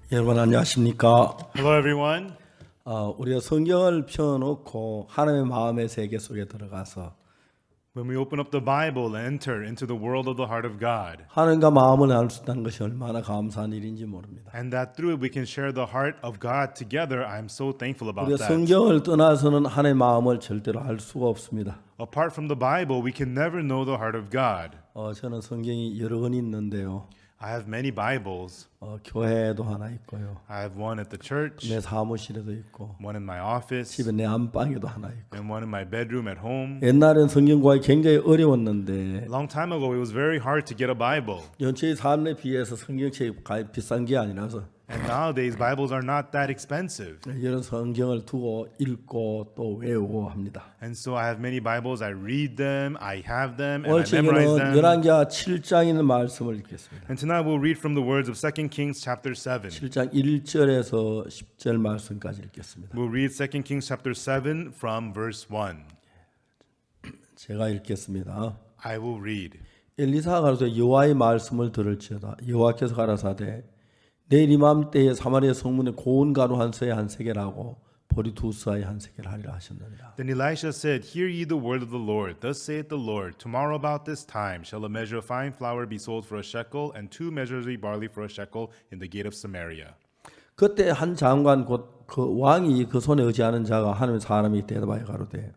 여러분 안녕하십니까? Hello, everyone. 우리가 성경을 펴놓고 하나님의 마음의 세계 속에 들어가서 When we open up the Bible and enter into the world of the heart of God, 하나님과 마음을 나눌 수 있다는 것이 얼마나 감사한 일인지 모릅니다. and that through it we can share the heart of God together, I'm so thankful about 우리가 that. 성경을 떠나서는 하나님의 마음을 절대로 알 수가 없습니다. Apart from the Bible, we can never know the heart of God. 저는 성경이 여러 권 있는데요. I have many Bibles. 교회에도 하나 있고요. I have one at the church, 내 사무실에도 있고 one in my office, 집에 내 안방에도 하나 있고. and one in my bedroom at home. 옛날엔 성경 구하기 굉장히 어려웠는데 A long time ago, it was very hard to get a Bible. 연초의 삶에 비해서 성경책이 비싼 게 아니라서 And nowadays, Bibles are not that expensive. 이런 성경을 두고 읽고 또 외우고 합니다. And so I have many Bibles. I read them, I have them, and 오늘 I memorize 책에는 them. 열왕기하 7장에 있는 말씀을 읽겠습니다. And tonight we'll read from the words of 2 Kings chapter 7. 7장 1절에서 10절 말씀까지 읽겠습니다. We'll read 2 Kings chapter 7 from verse 1. 제가 읽겠습니다. I will read. 엘리사가 가로되 여호와의 말씀을 들을지어다. 여호와께서 가라사대 내일 이맘때에 사마리아 성문에 고운 가루 한 서에 한 세겔하고 보리 두 서에 한 세겔 하리라 하셨느니라. Then Elisha said, Hear ye the word of the Lord. Thus saith the Lord, Tomorrow about this time shall a measure of fine flour be sold for a shekel, and 2 measures of barley for a shekel in the gate of Samaria. 그때 한 장관 곧 그 왕이 그 손에 의지하는 자가 하나님의 사람이 대답하여 가로되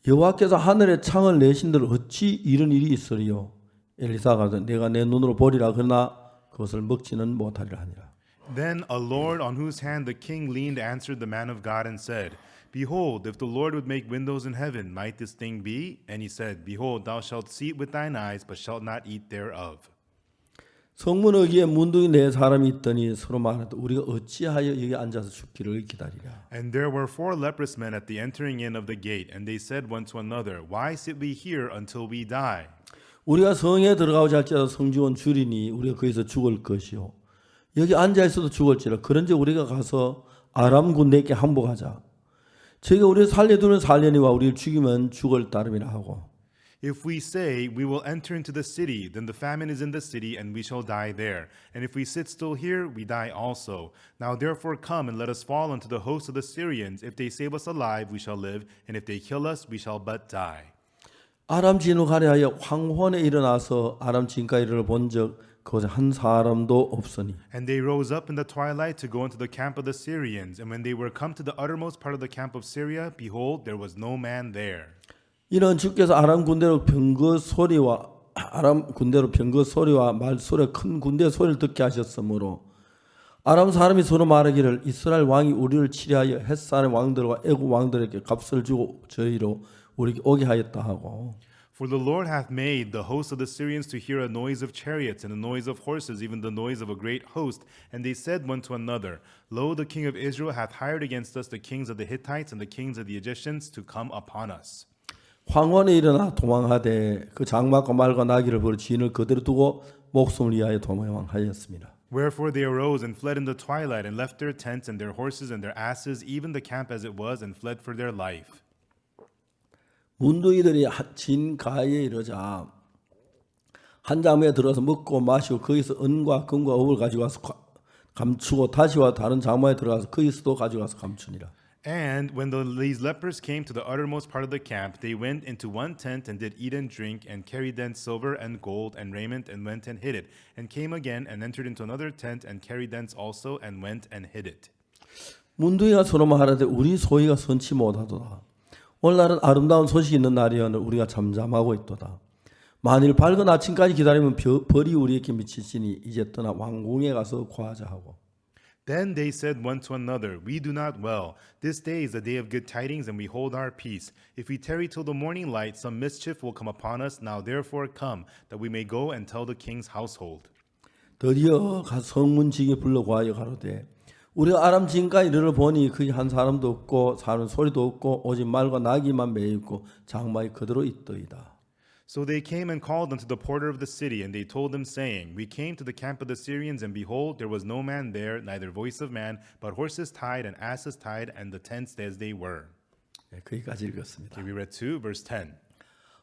여호와께서 하늘의 창을 내신들 어찌 이런 일이 있으리요? 엘리사가 가로되 내가 내 눈으로 보리라 그러나 그것을 먹지는 못하리라 하니라. Then a lord on whose hand the king leaned answered the man of God and said, Behold, if the Lord would make windows in heaven, might this thing be? And he said, Behold, thou shalt see it with thine eyes, but shalt not eat thereof. 성문 어귀에 문둥이 네 사람이 있더니 서로 말하되 우리가 어찌하여 여기 앉아서 죽기를 기다리랴. And there were 4 leprous men at the entering in of the gate, and they said one to another, Why sit we here until we die? 우리가 성에 들어가고자 할지라도 성중은 줄이니 우리가 거기서 죽을 것이요. 여기 앉아 있어도 죽을지라. 그런즉 우리가 가서 아람 군대에게 항복하자. 저희가 우리를 살려두는 살려니와 우리를 죽이면 죽을 따름이라 하고. If we say, We will enter into the city, then the famine is in the city, and we shall die there. And if we sit still here, we die also. Now therefore come, and let us fall unto the host of the Syrians. If they save us alive, we shall live, and if they kill us, we shall but die. 아람 진옥하려 하여 황혼에 일어나서 아람 진가 이르러 본적 그곳에 한 사람도 없으니. And they rose up in the twilight to go into the camp of the Syrians. And when they were come to the uttermost part of the camp of Syria, behold, there was no man there. 이는 주께서 아람 군대로 병거 소리와 말 소리와 큰 군대 소리를 듣게 하셨으므로 아람 사람이 서로 말하기를 이스라엘 왕이 우리를 치리하여 헷사람의 왕들과 애국 왕들에게 값을 주고 저희로 우리에게 오게 하였다 하고. For the Lord hath made the host of the Syrians to hear a noise of chariots and a noise of horses, even the noise of a great host. And they said one to another, Lo, the king of Israel hath hired against us the kings of the Hittites and the kings of the Egyptians to come upon us. 황혼에 일어나 도망하되 그 장막과 말과 나귀를 버려 진을 그대로 두고 목숨을 위하여 도망하였습니다. Wherefore they arose and fled in the twilight and left their tents and their horses and their asses, even the camp as it was, and fled for their life. 문둥이들이 진가에 이르자 한 장막에 들어서 먹고 마시고 거기서 은과 금과 업을 가지고 와서 감추고 다시 와 다른 장막에 들어가서 거기서도 가지고 와서 감추니라. And when these lepers came to the uttermost part of the camp, they went into one tent and did eat and drink, and carried thence silver and gold and raiment, and went and hid it, and came again and entered into another tent, and carried thence also, and went and hid it. 문둥이가 서로 말하되 우리 소희가 선치 못하도다. 오늘날은 아름다운 소식이 있는 날이오늘 우리가 잠잠하고 있도다. 만일 밝은 아침까지 기다리면 벌이 우리에게 미치시니 이제 떠나 왕궁에 가서 구하자 하고. Then they said one to another, We do not well. This day is the day of good tidings, and we hold our peace. If we tarry till the morning light, some mischief will come upon us. Now therefore come, that we may go and tell the king's household. 드디어 성문지기에 불러 구하여 가로되 우리가 아람 진가에 이르러 보니 거기 한 사람도 없고 사는 소리도 없고 오직 말과 나귀만 매여 있고 장막이 그대로 있더이다. So they came and called unto the porter of the city, and they told him, saying, We came to the camp of the Syrians, and behold, there was no man there, neither voice of man, but horses tied and asses tied, and the tents as they were. 거기까지 읽었습니다. Okay, we read 2, verse 10.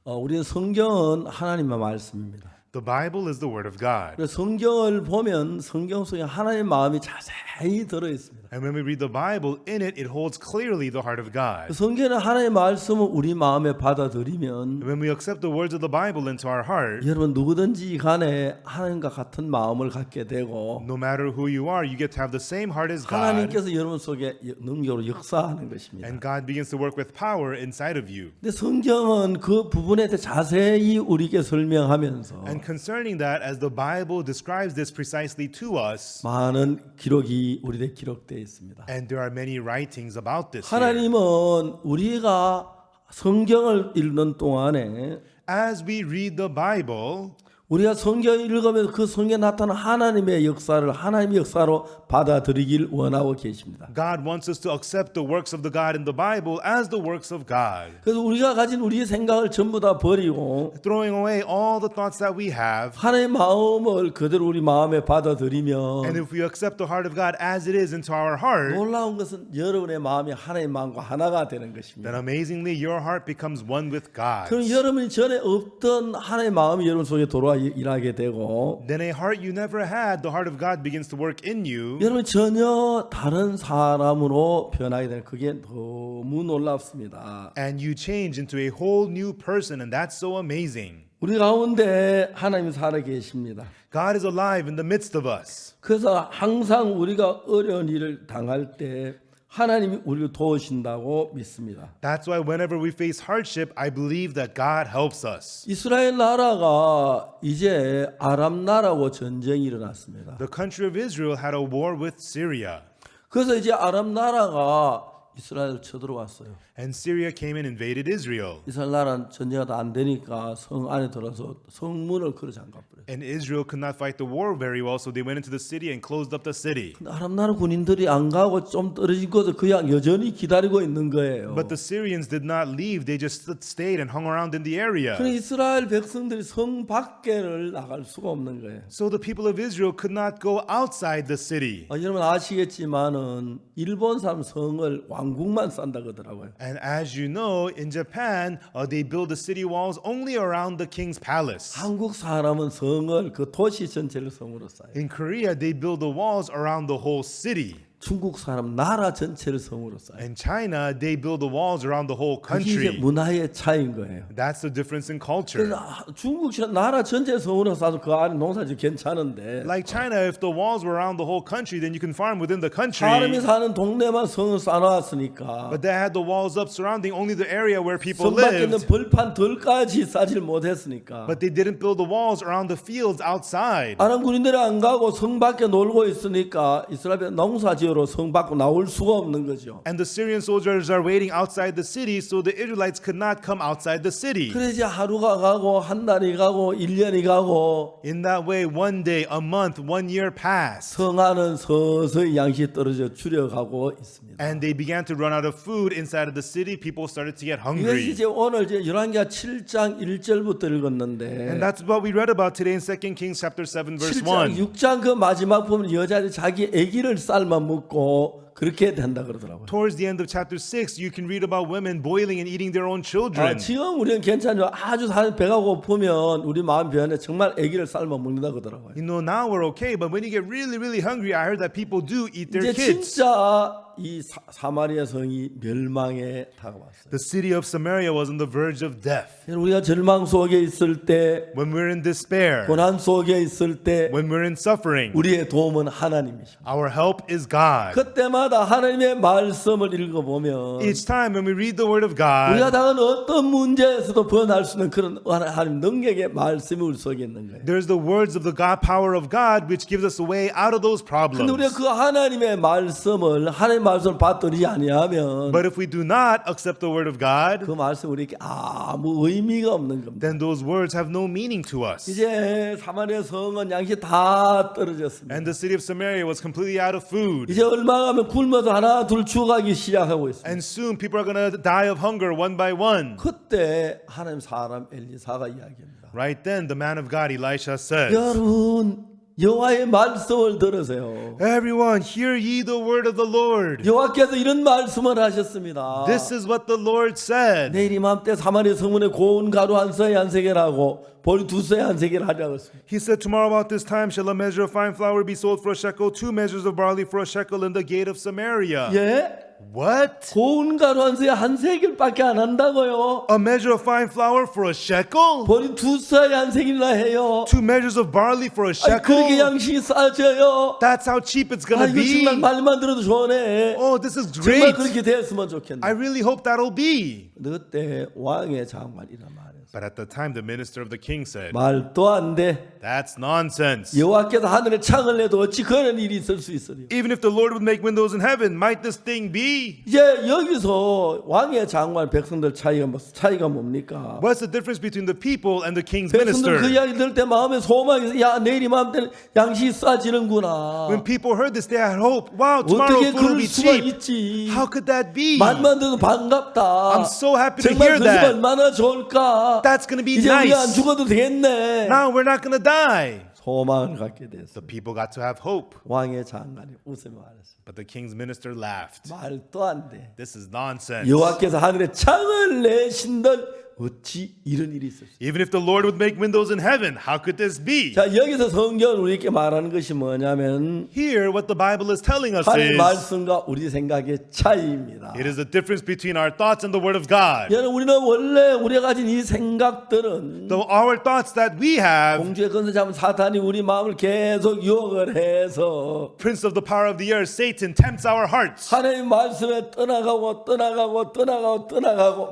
우리는 성경은 하나님의 말씀입니다. The Bible is the Word of God. 그래서 성경을 보면 성경 속에 하나님의 마음이 자세히 들어 있습니다. And when we read the Bible, in it, it holds clearly the heart of God. 성경의 하나님의 말씀을 우리 마음에 받아들이면 When we accept the words of the Bible into our heart, 여러분 누구든지 간에 하나님과 같은 마음을 갖게 되고 no matter who you are, you get to have the same heart as God. 하나님께서 여러분 속에 능력으로 역사하는 것입니다. And God begins to work with power inside of you. 근데 성경은 그 부분에 대해 자세히 우리에게 설명하면서 And concerning that, as the Bible describes this precisely to us, 많은 기록이 우리에게 기록되어 있습니다. and there are many writings about this here. 하나님은 우리가 성경을 읽는 동안에 As we read the Bible, 우리가 성경을 읽으면서 그 성경에 나타난 하나님의 역사를 하나님의 역사로 받아들이길 원하고 계십니다. God wants us to accept the works of the God in the Bible as the works of God. 그래서 우리가 가진 우리의 생각을 전부 다 버리고 Throwing away all the thoughts that we have, 하나님의 마음을 그대로 우리 마음에 and 받아들이면 if we accept the heart of God as it is into our heart, 놀라운 것은 여러분의 마음이 하나님의 마음과 하나가 되는 then 것입니다. amazingly your heart becomes one with God. 그럼 여러분이 전에 없던 하나님의 마음이 여러분 속에 들어와 일하게 되고 Then a heart you never had, the heart of God begins to work in you, 여러분 전혀 다른 사람으로 변하게 되는 그게 너무 놀랍습니다. and you change into a whole new person, and that's so amazing. 우리 가운데 하나님이 살아 계십니다. God is alive in the midst of us. 그래서 항상 우리가 어려운 일을 당할 때 하나님이 우리를 도우신다고 믿습니다. That's why whenever we face hardship, I believe that God helps us. 이스라엘 나라가 이제 아람 나라하고 전쟁이 일어났습니다. The country of Israel had a war with Syria, 그래서 이제 아람 나라가 이스라엘을 쳐들어왔어요. and Syria came and invaded Israel. 이스라엘 나라는 전쟁이 안 되니까 성 안에 들어서 성문을 걸어 잠가버려요. And Israel could not fight the war very well, so they went into the city and closed up the city. 근데 아람 나라 군인들이 안 가고 좀 떨어진 곳을 그냥 여전히 기다리고 있는 거예요. But the Syrians did not leave, they just stayed and hung around in the area. 그래서 이스라엘 백성들이 성 밖에를 나갈 수가 없는 거예요. So the people of Israel could not go outside the city. 여러분 아시겠지만은 일본 사람 성을 왕궁만 쌓는다 그러더라고요. And as you know, in Japan, they build the city walls only around the king's palace. 한국 사람은 성을 그 도시 전체를 성으로 쌓아요. In Korea, they build the walls around the whole city. 중국 사람 나라 전체를 성으로 쌓아요. In China, they build the walls around the whole 그게 이제 country. 문화의 차이인 거예요. That's the difference in culture. 그래서 중국 나라 전체 성으로 쌓아도 그 안에 농사지 괜찮은데 Like China, if the walls were around the whole country, then you can farm within the 사람이 country. 사는 동네만 성을 쌓아놨으니까 But they had the walls up surrounding only the area where people 성 밖에 있는 lived. 벌판 덜까지 쌓질 못했으니까 But they didn't build the walls around the fields outside. 아람 군인들이 안 가고 성 밖에 놀고 있으니까 이스라엘 농사지으러 성 밖으로 나올 수가 없는 거죠. And the Syrian soldiers are waiting outside the city, so the Israelites could not come outside the city. 그래서 이제 하루가 가고 한 달이 가고 1년이 가고 In that way, one day, a month, 1 year passed. 성 안은 서서히 양식이 떨어져 줄여가고 있습니다. And they began to run out of food inside of the city. People started to get 이것이 hungry. 이제 오늘 이제 열왕기하 7장 1절부터 읽었는데 And that's what we read about today in 2 Kings chapter 7 verse 7장 1. 6장 그 마지막 보면 여자들이 자기 아기를 삶아 먹고 그렇게 된다 그러더라고요. Towards the end of chapter 6, you can read about women boiling and eating their own children. 지금 우리는 괜찮죠. 아주 배가 고프면 우리 마음 변해 정말 아기를 삶아 먹는다 그러더라고요. You know, now we're okay, but when you get really, really hungry, I heard that people do eat their 이제 kids. 진짜 이 사마리아 성이 멸망에 다가왔어요. The city of Samaria was on the verge of death. 우리가 절망 속에 있을 때, When we're in despair, 고난 속에 있을 때 when we're in suffering, 우리의 도움은 하나님이십니다. our help is God. 그때마다 하나님의 말씀을 읽어보면 Each time when we read the word of God, 우리가 당한 어떤 문제에서도 벗어날 수 있는 그런 하나님 능력의 말씀이 우리 속에 있는 거예요. there's the words of the God power of God which gives us a way out of those 근데 우리가 problems. 그 하나님의 말씀을 받들이지 아니하면 But if we do not accept the word of God, 그 말씀 우리에게 아무 의미가 없는 겁니다. then those words have no meaning to us. 이제 사마리아 성은 양식이 다 떨어졌습니다. And the city of Samaria was completely out of food. 이제 얼마 가면 굶어서 하나 둘 죽어가기 시작하고 있습니다. And soon people are going to die of hunger one by one. 그때 하나님 사람 엘리사가 이야기합니다. Right then, the man of God, Elisha, says, 여러분 여호와의 말씀을 들으세요. Everyone, hear ye the word of the Lord. 여호와께서 이런 말씀을 하셨습니다. This is what the Lord said. 내일 이맘때 사마리아 성문에 고운 가루 한 서에 한 세겔하고 보리 두 서에 한 세겔 하라고 했습니다. He said, tomorrow about this time shall a measure of fine flour be sold for a shekel, 2 measures of barley for a shekel in the gate of Samaria. 예? What? 고운 가루 한 서에 한 세겔밖에 안 한다고요. A measure of fine flour for a shekel? 보리 두 서에 한 세겔이나 해요. 2 measures of barley for a 아니, 그렇게 shekel? 양식이 싸져요. That's how cheap it's 아, gonna 이거 be. 정말 말만 들어도 좋네. Oh, this is 정말 great. 그렇게 됐으면 좋겠네. I really hope that'll be. 그때 왕의 장관이란 말이었어. But at the time, the minister of the king said, 말도 안 돼. that's nonsense. 여호와께서 하늘에 창을 내도 어찌 그런 일이 있을 수 있으리요. Even if the Lord would make windows in heaven, might this thing be? 이제 여기서 왕의 장관 백성들 차이가 뭡니까? What's the difference between the people and the king's 백성들 그 minister? 이야기 들을 때 마음에 소망이 있어. 야 내일 이맘때는 양식이 싸지는구나. When people heard this, they had hope. Wow, tomorrow 어떻게 food will 그럴 be 수가 cheap. 있지? How could that be? 말만 들어도 반갑다. I'm so happy to 정말 hear 그 집 that. 얼마나 좋을까? That's going to be 이제 우리 안 nice. 죽어도 되겠네. Now we're not going to die. 소망을 갖게 됐어. The people got to have hope. 왕의 장관이 웃으며 말했어. But the king's minister laughed. 말도 안 돼. This is nonsense. 여호와께서 하늘에 창을 내신들 어찌 이런 일이 있을 수? Even if the Lord would make windows in heaven, how could this be? 자 여기서 성경은 우리에게 말하는 것이 뭐냐면 Here, what the Bible is telling us 하나님 is 말씀과 우리 생각의 차이입니다. it is the difference between our thoughts and the Word of God. 여러분 우리는 원래 우리가 가진 이 생각들은 Our thoughts that we have, 공주의 권세 잡은 사탄이 우리 마음을 계속 유혹을 해서 Prince of the power of the air, Satan, tempts our hearts 하나님 말씀에 떠나가고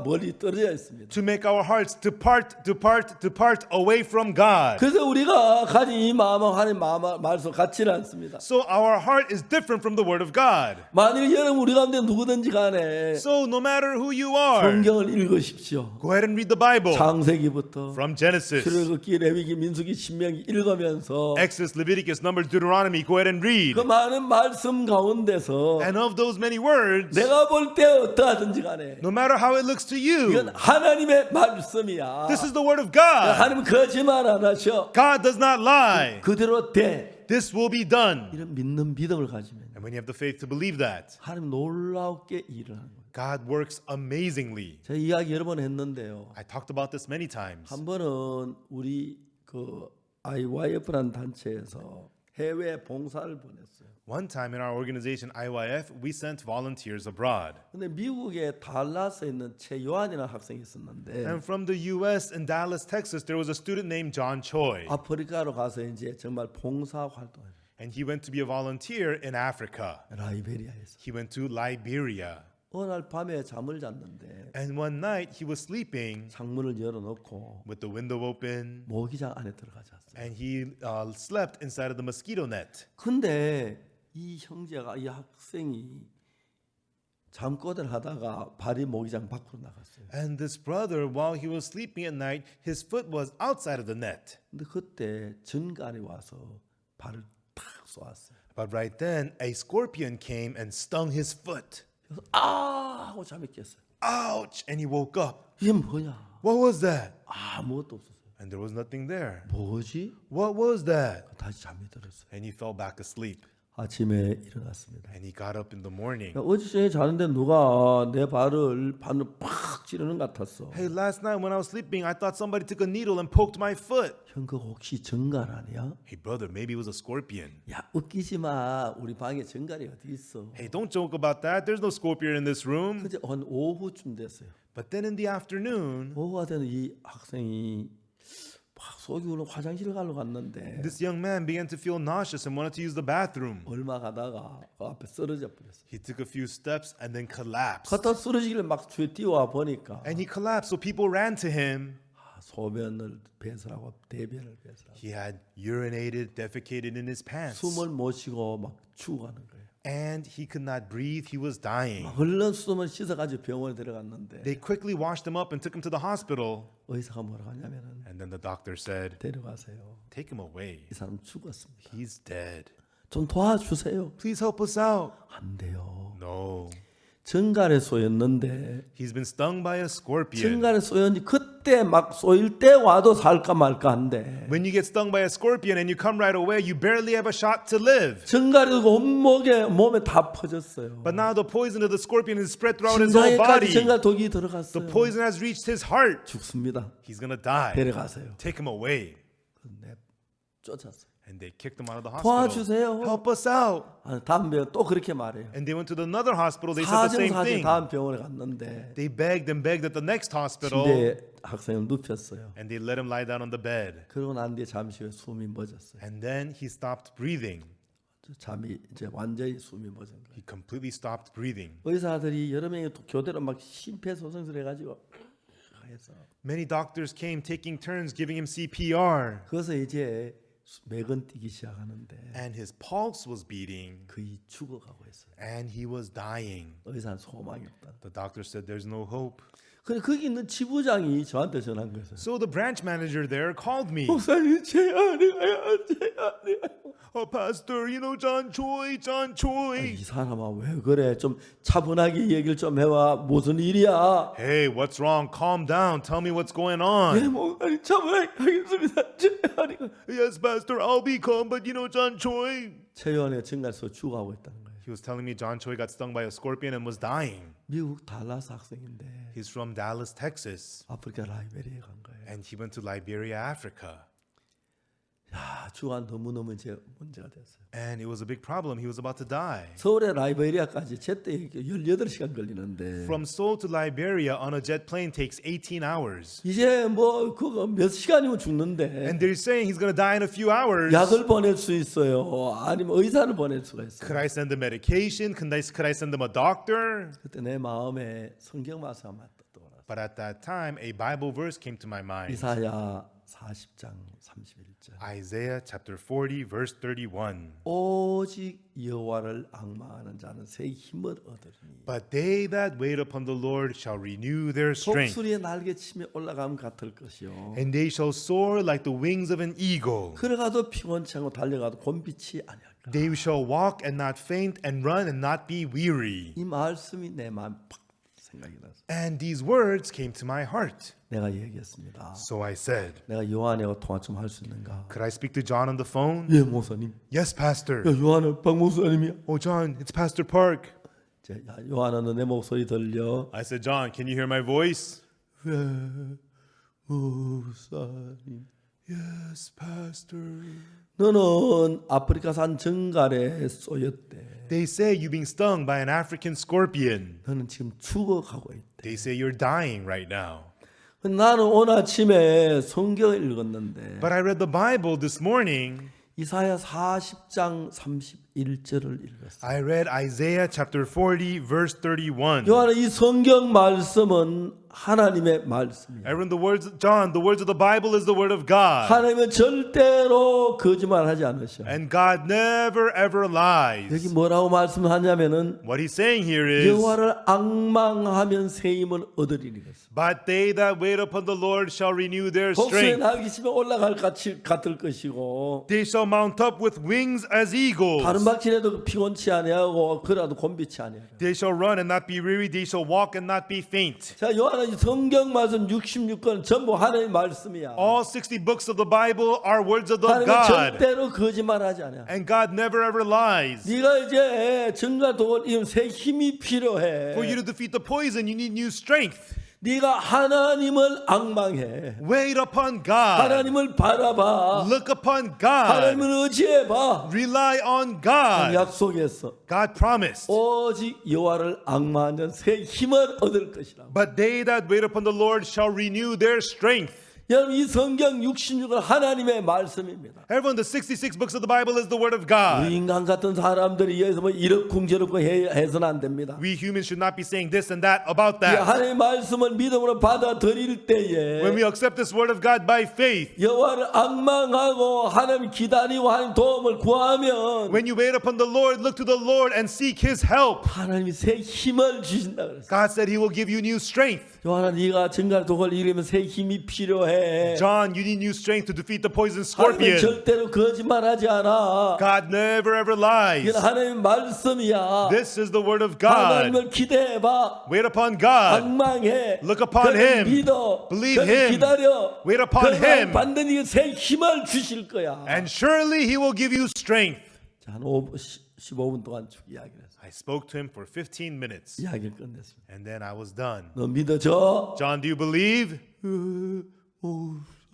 멀리 떨어져 있습니다. to make our hearts depart away from God. 그래서 우리가 가진 이 마음은 하나님 말씀 같지는 않습니다. So our heart is different from the Word of God. 만일 여러분 우리 가운데 누구든지 간에 So no matter who you are, 성경을 읽으십시오. go ahead and read the Bible 창세기부터 from Genesis, 출애굽기, 레위기, 민수기, 신명기 읽으면서 Exodus, Leviticus, Numbers, Deuteronomy. Go ahead and read. 그 많은 말씀 가운데서 And of those many words, 내가 볼 때 어떠하든지 간에 no matter how it looks to you, 이건 하나님의 말씀이야. this is the Word of God. 하나님은 거짓말 안 하셔. God does not lie. 그대로 돼. This will be done. 이런 믿는 믿음을 가지면 And when you have the faith to believe that, 하나님 놀랍게 일을 하는 거예요. God works amazingly. 제가 이야기 여러 번 했는데요. I talked about this many times. 한 번은 우리 그 IYF라는 단체에서 해외 봉사를 보냈어요. One time in our organization, IYF, we sent volunteers abroad. 근데 미국의 달라스에 있는 최요한이라는 학생이 있었는데 And from the U.S. in Dallas, Texas, there was a student named John Choi. 아프리카로 가서 이제 정말 봉사 활동을 And he went to be a volunteer in Africa. 라이베리아에서 He went to Liberia. 어느 날 밤에 잠을 잤는데 And one night, he was sleeping 창문을 열어놓고 with the window open. 모기장 안에 들어가지 않았어요. And he slept inside of the mosquito net. 근데 이 형제가 이 학생이 잠꼬대를 하다가 발이 모기장 밖으로 나갔어요. And this brother, while he was sleeping at night, his foot was outside of the net. 근데 그때 전갈이 와서 발을 탁 쏘았어요. But right then, a scorpion came and stung his foot. 그래서 아 하고 잠이 깼어요. Ouch! And he woke up. 이게 뭐냐? What was that? 아무것도 없었어요. And there was nothing there. 뭐지? What was that? 다시 잠이 들었어요. And he fell back asleep. 아침에 일어났습니다. And he got up in the morning. 어제 자는데 누가 내 발을 바늘 팍 찌르는 것 같았어. Hey, last night when I was sleeping, I thought somebody took a needle and poked my foot. 형 그거 혹시 정갈 아니야? Hey, brother, maybe it was a scorpion. 야 웃기지 마. 우리 방에 정갈이 어디 있어? Hey, don't joke about that. There's no scorpion in this room. 그제 한 오후쯤 됐어요. But then in the afternoon, 오후가 되는 이 학생이 막 속이 울어 화장실 가러 갔는데 this young man began to feel nauseous and wanted to use the bathroom. 얼마 가다가 그 앞에 쓰러져 버렸어요. He took a few steps and then collapsed. 갔다 쓰러지길래 막 뒤에 뛰어와 보니까 And he collapsed, so people ran to him. 소변을 배설하고 대변을 배설하고 He had urinated, defecated in his pants. 숨을 못 쉬고 막 죽어가는 거예요. And he could not breathe. He was dying. 얼른 숨을 씻어가지고 병원에 들어갔는데 They quickly washed him up and took him to the hospital. 의사가 뭐라고 하냐면은 And then the doctor said, 데려가세요. take him away. 이 사람 죽었습니다. He's dead. 좀 도와주세요. Please help us out. 안 돼요. No. 정갈에 쏘였는데 He's been stung by a scorpion. 정갈에 쏘였는지 그때 그때 막 쏘일 때 와도 살까 말까 한데 When you get stung by a scorpion and you come right away, you barely have a shot to live. 전갈이 몸에 다 퍼졌어요. But now the poison of the scorpion is spread throughout his whole 심장에까지 body. 전갈 독이 The 들어갔어요. poison has reached his heart. 죽습니다. He's gonna die. 데려가세요. Take him away. 쫓았어요. And they kicked him out of the hospital. 도와주세요. Help us out. 다음 병원 또 그렇게 말해요. And they went to another hospital. They said the same 사정사정 thing. 다음 병원에 갔는데 They begged and begged at the next hospital. 침대에 학생을 눕혔어요. And they let him lie down on the bed. 그러고 난 뒤에 잠시 후에 숨이 멎었어요. And then he stopped breathing. 잠이 이제 완전히 숨이 멎은 거예요. He completely stopped breathing. 의사들이 여러 명이 교대로 막 심폐소생술해가지고 해서 Many doctors came taking turns giving him CPR. 그래서 이제 맥은 뛰기 시작하는데 And his pulse was beating. 거의 죽어가고 있어요. And he was dying. 의사는 소망이 없다. The doctor said there's no hope. 그래 거기 있는 지부장이 저한테 전화한 거예요. So the branch manager there called me. 목사님 제 아내가요, 제 아내가요. Oh, pastor, you know John Choi, John Choi. 이 사람아 왜 그래? 좀 차분하게 얘기를 좀 해와. 무슨 일이야? Hey, what's wrong? Calm down. Tell me what's going 네 on. 목사님 차분하게 하겠습니다. 제 아내가 Yes, pastor, I'll be calm, but you know John Choi. 최연의 증가서 죽어가고 있다는 거예요. He was telling me John Choi got stung by a scorpion and was dying. 미국 달라스 학생인데 He's from Dallas, Texas. 아프리카 라이베리아에 간 거예요. And he went to Liberia, Africa. 야, 주가 너무너무 이제 문제가 됐어요. And it was a big problem. He was about to die. 서울의 라이베리아까지 제때 18시간 걸리는데 From Seoul to Liberia on a jet plane takes 18 hours. 이제 뭐 그거 몇 시간이면 죽는데 And they're saying he's going to die in a few hours. 약을 보낼 수 있어요. 아니면 의사를 보낼 수가 있어요. Could I send him medication? Could I send him a doctor? 그때 내 마음에 성경 말씀가 맞더라. But at that time, a Bible verse came to my mind. 이사야 40장 31절. Isaiah chapter 40, verse 31. 오직 여호와를 앙망하는 자는 새 힘을 얻으리니 But they that wait upon the Lord shall renew their strength. 독수리의 날개치며 올라감 같을 것이요. And they shall soar like the wings of an eagle. 걸어가도 피곤치 않고 달려가도 곤빛이 아니할까. They shall walk and not faint and run and not be weary. 이 말씀이 내 마음 팍 생각이 나서 And these words came to my heart. 내가 얘기했습니다. So I said, 내가 요한하고 통화 좀 할 수 있는가? could I speak to John on the phone? 예, 목사님. Yes, Pastor. 야, 요한은 박 목사님이야. Oh, John, it's Pastor Park. 야, 요한은 내 목소리 들려? I said, John, can you hear my voice? 예, 목사님. Yes, Pastor. 너는 아프리카산 정갈에 쏘였대. They say you're being stung by an African scorpion. 너는 지금 죽어가고 있대. They say you're dying right now. 나는 오늘 아침에 성경을 읽었는데 But I read the Bible this morning. 이사야 40장 31절을 읽었어요. I read Isaiah chapter 40, verse 31. 요한은 이 성경 말씀은 하나님의 말씀이에요. Aaron, John, the words of the Bible is the word of God. 하나님은 절대로 거짓말하지 않으셔. And God never ever 여기 lies. 뭐라고 말씀하냐면은 What he's saying here is, 여호와를 앙망하면 새 힘을 얻으리니 그랬어. but they that wait upon the Lord shall renew their 독수리 strength. 날개치며 올라갈 같을 것이고 They shall mount up with wings as eagles. 다른 박진에도 피곤치 아니하고 그래도 곤비치 아니하라. They shall run and not be weary. They shall walk and not be faint. 자, 요한은 이 성경 말씀 66권 전부 하나님의 말씀이야. All 60 books of the Bible are words of the 하나님은 God. 절대로 거짓말하지 않아. And God never ever lies. 네가 이제 정과 독을 이룬 새 힘이 필요해. For you to defeat the poison, you need new strength. 네가 하나님을 앙망해. Wait upon God. 하나님을 바라봐. Look upon God. 하나님을 의지해봐. Rely on God. 약속했어. God promised. 오직 여호와를 앙망하는 새 힘을 얻을 것이라. But they that wait upon the Lord shall renew their strength. 여러분 이 성경 66은 하나님의 말씀입니다. Everyone, the 66 books of the Bible is the word of God. 우리 인간 같은 사람들이 여기서 뭐 이렇쿵저렇쿵 해서는 안 됩니다. We humans should not be saying this and that about 이 that. 하나님의 말씀을 믿음으로 받아들일 때에 When we accept this word of God by faith, 여호와를 앙망하고 하나님 기다리고 하나님 도움을 구하면 when you wait upon the Lord, look to the Lord and seek His help. 하나님이 새 힘을 주신다 그랬어요. God said He will give you new strength. 요한아 네가 정갈 독을 이루면 새 힘이 필요해. 필요해. John, you need new strength to defeat the poison 하나님은 scorpion. 절대로 거짓말하지 않아. God never ever lies. 이건 하나님의 말씀이야. This is the word of God. 하나님을 기대해봐. Wait upon God. 악망해. Look upon 그를 him. 믿어. Believe 그를 him. 기다려. Wait upon him. 반드시 새 힘을 주실 거야. And surely he will give you strength. 자, 한 15분 동안 쭉 이야기를 했어. I spoke to him for 15 minutes. 이야기를 끝냈습니다. And then I was done. 너 믿어져? John, do you believe?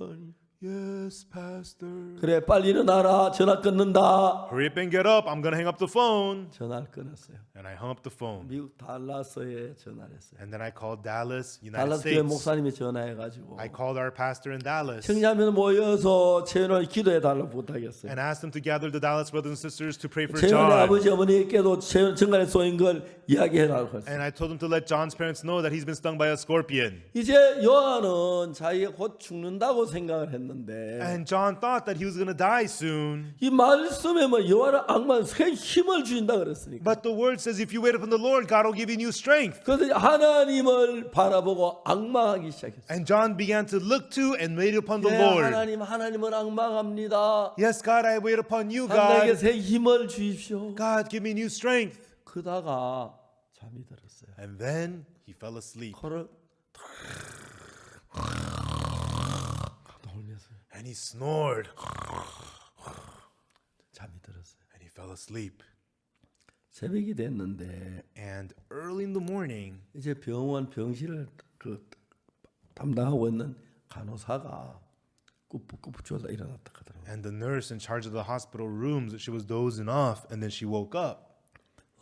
아니. Yes, Pastor. 그래, 빨리 일어나라. 전화 끊는다. Hurry up and get up. I'm going to hang up the phone. 전화를 끊었어요. And I hung up the phone. 미국 달라스에 전화를 했어요. And then I called Dallas, United 달라스 교회 States. 목사님이 전화해가지고 I called our pastor in Dallas 청자면 모여서 재현을 기도해달라고 부탁했어요. and asked him to gather the Dallas brothers and sisters to pray for 재현의 John. 아버지 어머니께도 재현 정관에 쏘인 걸 이야기해라고 했어요. And I told him to let John's parents know that he's been stung by a scorpion. 이제 요한은 자기가 곧 죽는다고 생각을 했는데 And John thought that he was going to die soon. 이 말씀에 뭐 여호와는 악만 새 힘을 주신다 그랬으니까. But the word says if you wait upon the Lord, God will give you new strength. 그래서 하나님을 바라보고 악망하기 시작했어요. And John began to look to and wait upon the 네, Lord. 하나님을 악망합니다. Yes, God, I wait upon you, 나에게 God. 새 힘을 주십시오. God, give me new strength. 그러다가 잠이 들었어요. And then he fell asleep. 코를 돌면서 And he snored. 잠이 들었어요. And he fell asleep. 새벽이 됐는데 And early in the morning, 이제 병실을 담당하고 있는 간호사가 꾸벅꾸벅 졸다 일어났다 하더라고요. and the nurse in charge of the hospital rooms, she was dozing off, and then she woke up.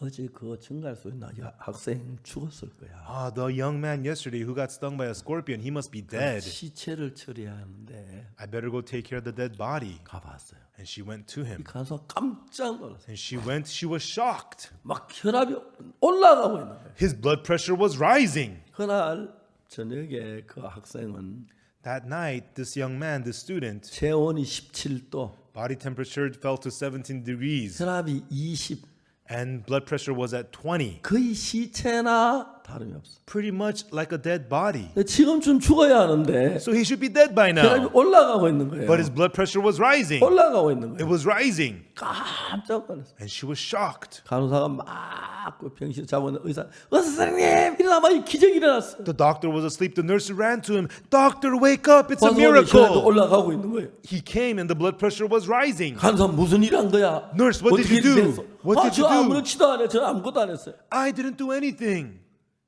어제 그 정갈소에 나 학생 죽었을 거야. Ah, the young man yesterday who got stung by a scorpion, he must be dead. 시체를 처리하는데 I better go take care of the dead body. 가봤어요. And she went to him. 이 간호사 깜짝 놀랐어요. And she went, she was shocked. 막 혈압이 올라가고 있는 거예요. His blood pressure was rising. 그날 저녁에 그 학생은 That night, this young man, this student, 체온이 17도, body temperature fell to 17 degrees 혈압이 20, and blood pressure was at 20. 거의 시체나 다름이 없어. Pretty much like a dead body. 지금쯤 죽어야 하는데 So he should be dead by 혈압이 now. 올라가고 있는 거예요. But his blood pressure was rising. 올라가고 있는 It 거예요. was rising. 깜짝 놀랐어요. And she was shocked. 간호사가 막그 병실 잡아오는 의사 선생님 일어나봐 기적이 일어났어. The doctor was asleep. The nurse ran to him. Doctor, wake up. It's a 혈압이 miracle. 올라가고 있는 거예요. He came and the blood pressure was rising. 간호사 무슨 일 한 거야? Nurse, what did you 어떻게 do? 됐어? What did 저 you do? 아무렇지도 않아요. 저 아무것도 안 했어요. I didn't do anything.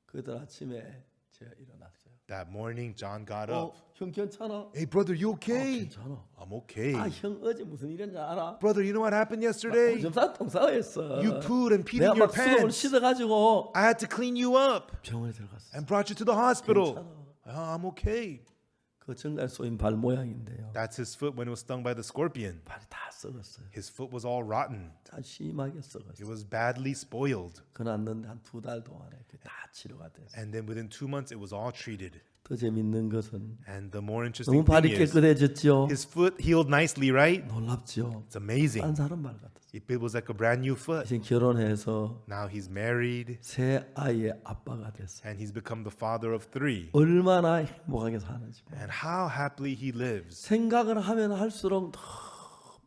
그들 아침에 제가 일어났어요. That morning, John got up. 형 괜찮아? Hey, brother, you okay? 괜찮아. I'm okay. 형 어제 무슨 일인지 알아? Brother, you know what happened yesterday? 점사 통사했어. You pooed and peed 내가 in your 막 수건을 pants. 씻어가지고 I had to clean you up 병원에 들어갔어. and brought you to the hospital. 괜찮아. I'm okay. 그 정갈 쏘인 발 모양인데요. That's his foot when it was stung by the scorpion. 발이 다 썩었어요. His foot was all rotten. 다 심하게 It 썩었어요. was badly spoiled. 그났는데 한 2달 동안에 그게 다 치료가 됐어요. And then within 2 months, it was all treated. 더 재밌는 것은 And the more 너무 interesting 발이 thing is, 깨끗해졌죠. his foot healed nicely, right? 놀랍죠. It's amazing. 딴 사람 발 같았어요. It was like a brand new foot. 이제 결혼해서 Now he's married 새 아이의 아빠가 됐어요. and he's become the father of 3. 얼마나 행복하게 사는지. And how happily he lives. 생각을 하면 할수록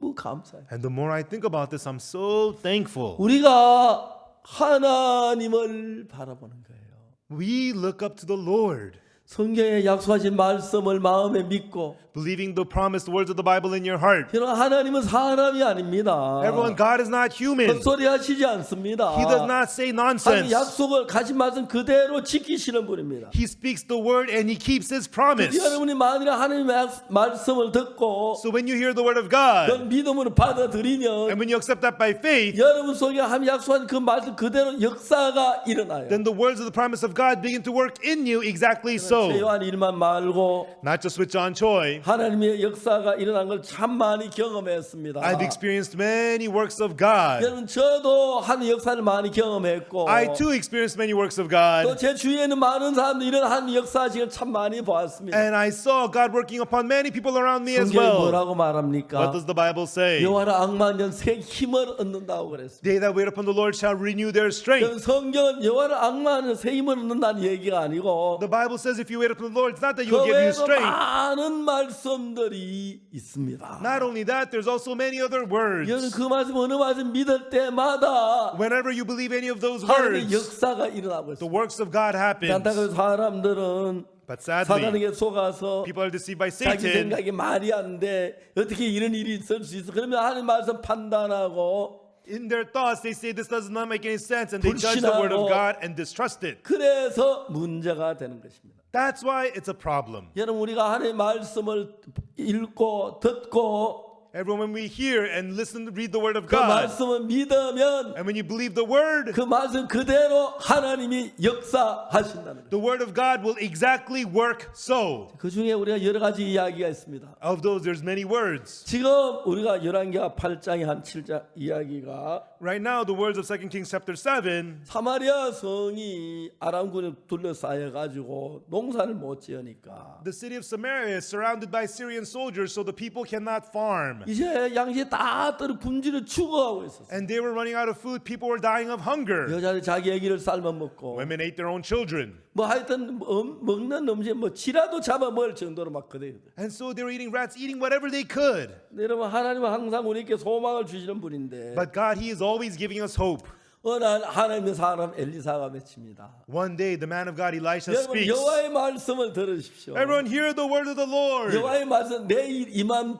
너무 감사해요. And the more I think about this, I'm so thankful. 우리가 하나님을 바라보는 거예요. We look up to the Lord, 성경에 약속하신 말씀을 마음에 믿고 believing the promised words of the Bible in your heart. 여러분 하나님은 사람이 아닙니다. Everyone, God is not human. 헛소리 하시지 않습니다. He does not say 하나님 nonsense. 약속을 가진 말씀 그대로 지키시는 분입니다. He speaks the word and he keeps his promise. 여러분이 만일에 하나님의 말씀을 듣고 So when you hear the word of 그 God, 믿음으로 받아들이면 and when you accept that by faith, 여러분 속에 하나님 약속한 그 말씀 그대로 역사가 일어나요. then the words of the promise of God begin to work in you exactly so. 최요한 일만 말고 Not just with John Choi. 하나님의 역사가 일어난 걸 참 많이 경험했습니다. I've experienced many works of God. 여러분 저도 하나님 역사를 많이 경험했고 I too experienced many works of 또 God. 제 주위에는 많은 사람들이 이런 하나님 역사직을 참 많이 보았습니다. And I saw God working upon many people around me as 성경이 well. 뭐라고 말합니까? What does the Bible say? 여호와는 악만년 새 힘을 얻는다고 그랬습니다. They that wait upon the Lord shall renew their strength. 성경은 여호와는 악만년 새 힘을 얻는다는 얘기가 아니고 The Bible says if you wait upon the Lord, it's not that He 그 will give you 외에도 strength. 많은 말씀들이 있습니다. Not only that, there's also many other words. 여러분 그 말씀 어느 말씀 믿을 때마다 Whenever you believe any of those 하나님의 words, 역사가 일어나고 the 있습니다. works of God happen. 안타까운 사람들은 But sadly, 사단에게 속아서 people are deceived by 자기 Satan. 생각이 말이 안 돼. 어떻게 이런 일이 있을 수 있어? 그러면 하나님 말씀 판단하고 In their thoughts, they say this does not make any sense, and they judge the word of God and distrust it. 그래서 문제가 되는 것입니다. That's why it's a problem. 여러분 우리가 하나님의 말씀을 읽고 듣고 Everyone, when we hear and listen, read the word of 그 God, 말씀을 믿으면 and when you believe the word, 그 말씀 그대로 하나님이 역사하신다는 거예요. the word of God will exactly work so. 그 중에 우리가 여러 가지 이야기가 있습니다. Of those, there's many words. 지금 우리가 열왕기하 8장의 한 7장 이야기가 Right now, the words of 2 Kings chapter 7, 사마리아 성이 아람군에 둘러싸여 가지고 농사를 못 지으니까 the city of Samaria is surrounded by Syrian soldiers, so the people cannot farm. 이제 양식이 다 떨어 굶주려 죽어가고 있었어요. And they were running out of food. People were dying of hunger. 여자들 자기 아기를 삶아 먹고 Women ate their own children. 뭐 하여튼 먹는 음식 뭐 지라도 잡아 먹을 정도로 막 그래요. And so they were eating rats, eating whatever they could. 여러분 하나님은 항상 우리에게 소망을 주시는 분인데 But God, He is always giving us hope. 어느 날 하나님의 사람 엘리사가 외칩니다. One day, the man of God, Elisha, 여러분 speaks. 여호와의 말씀을 들으십시오. Everyone hear the word of the Lord. 여호와의 말씀 내일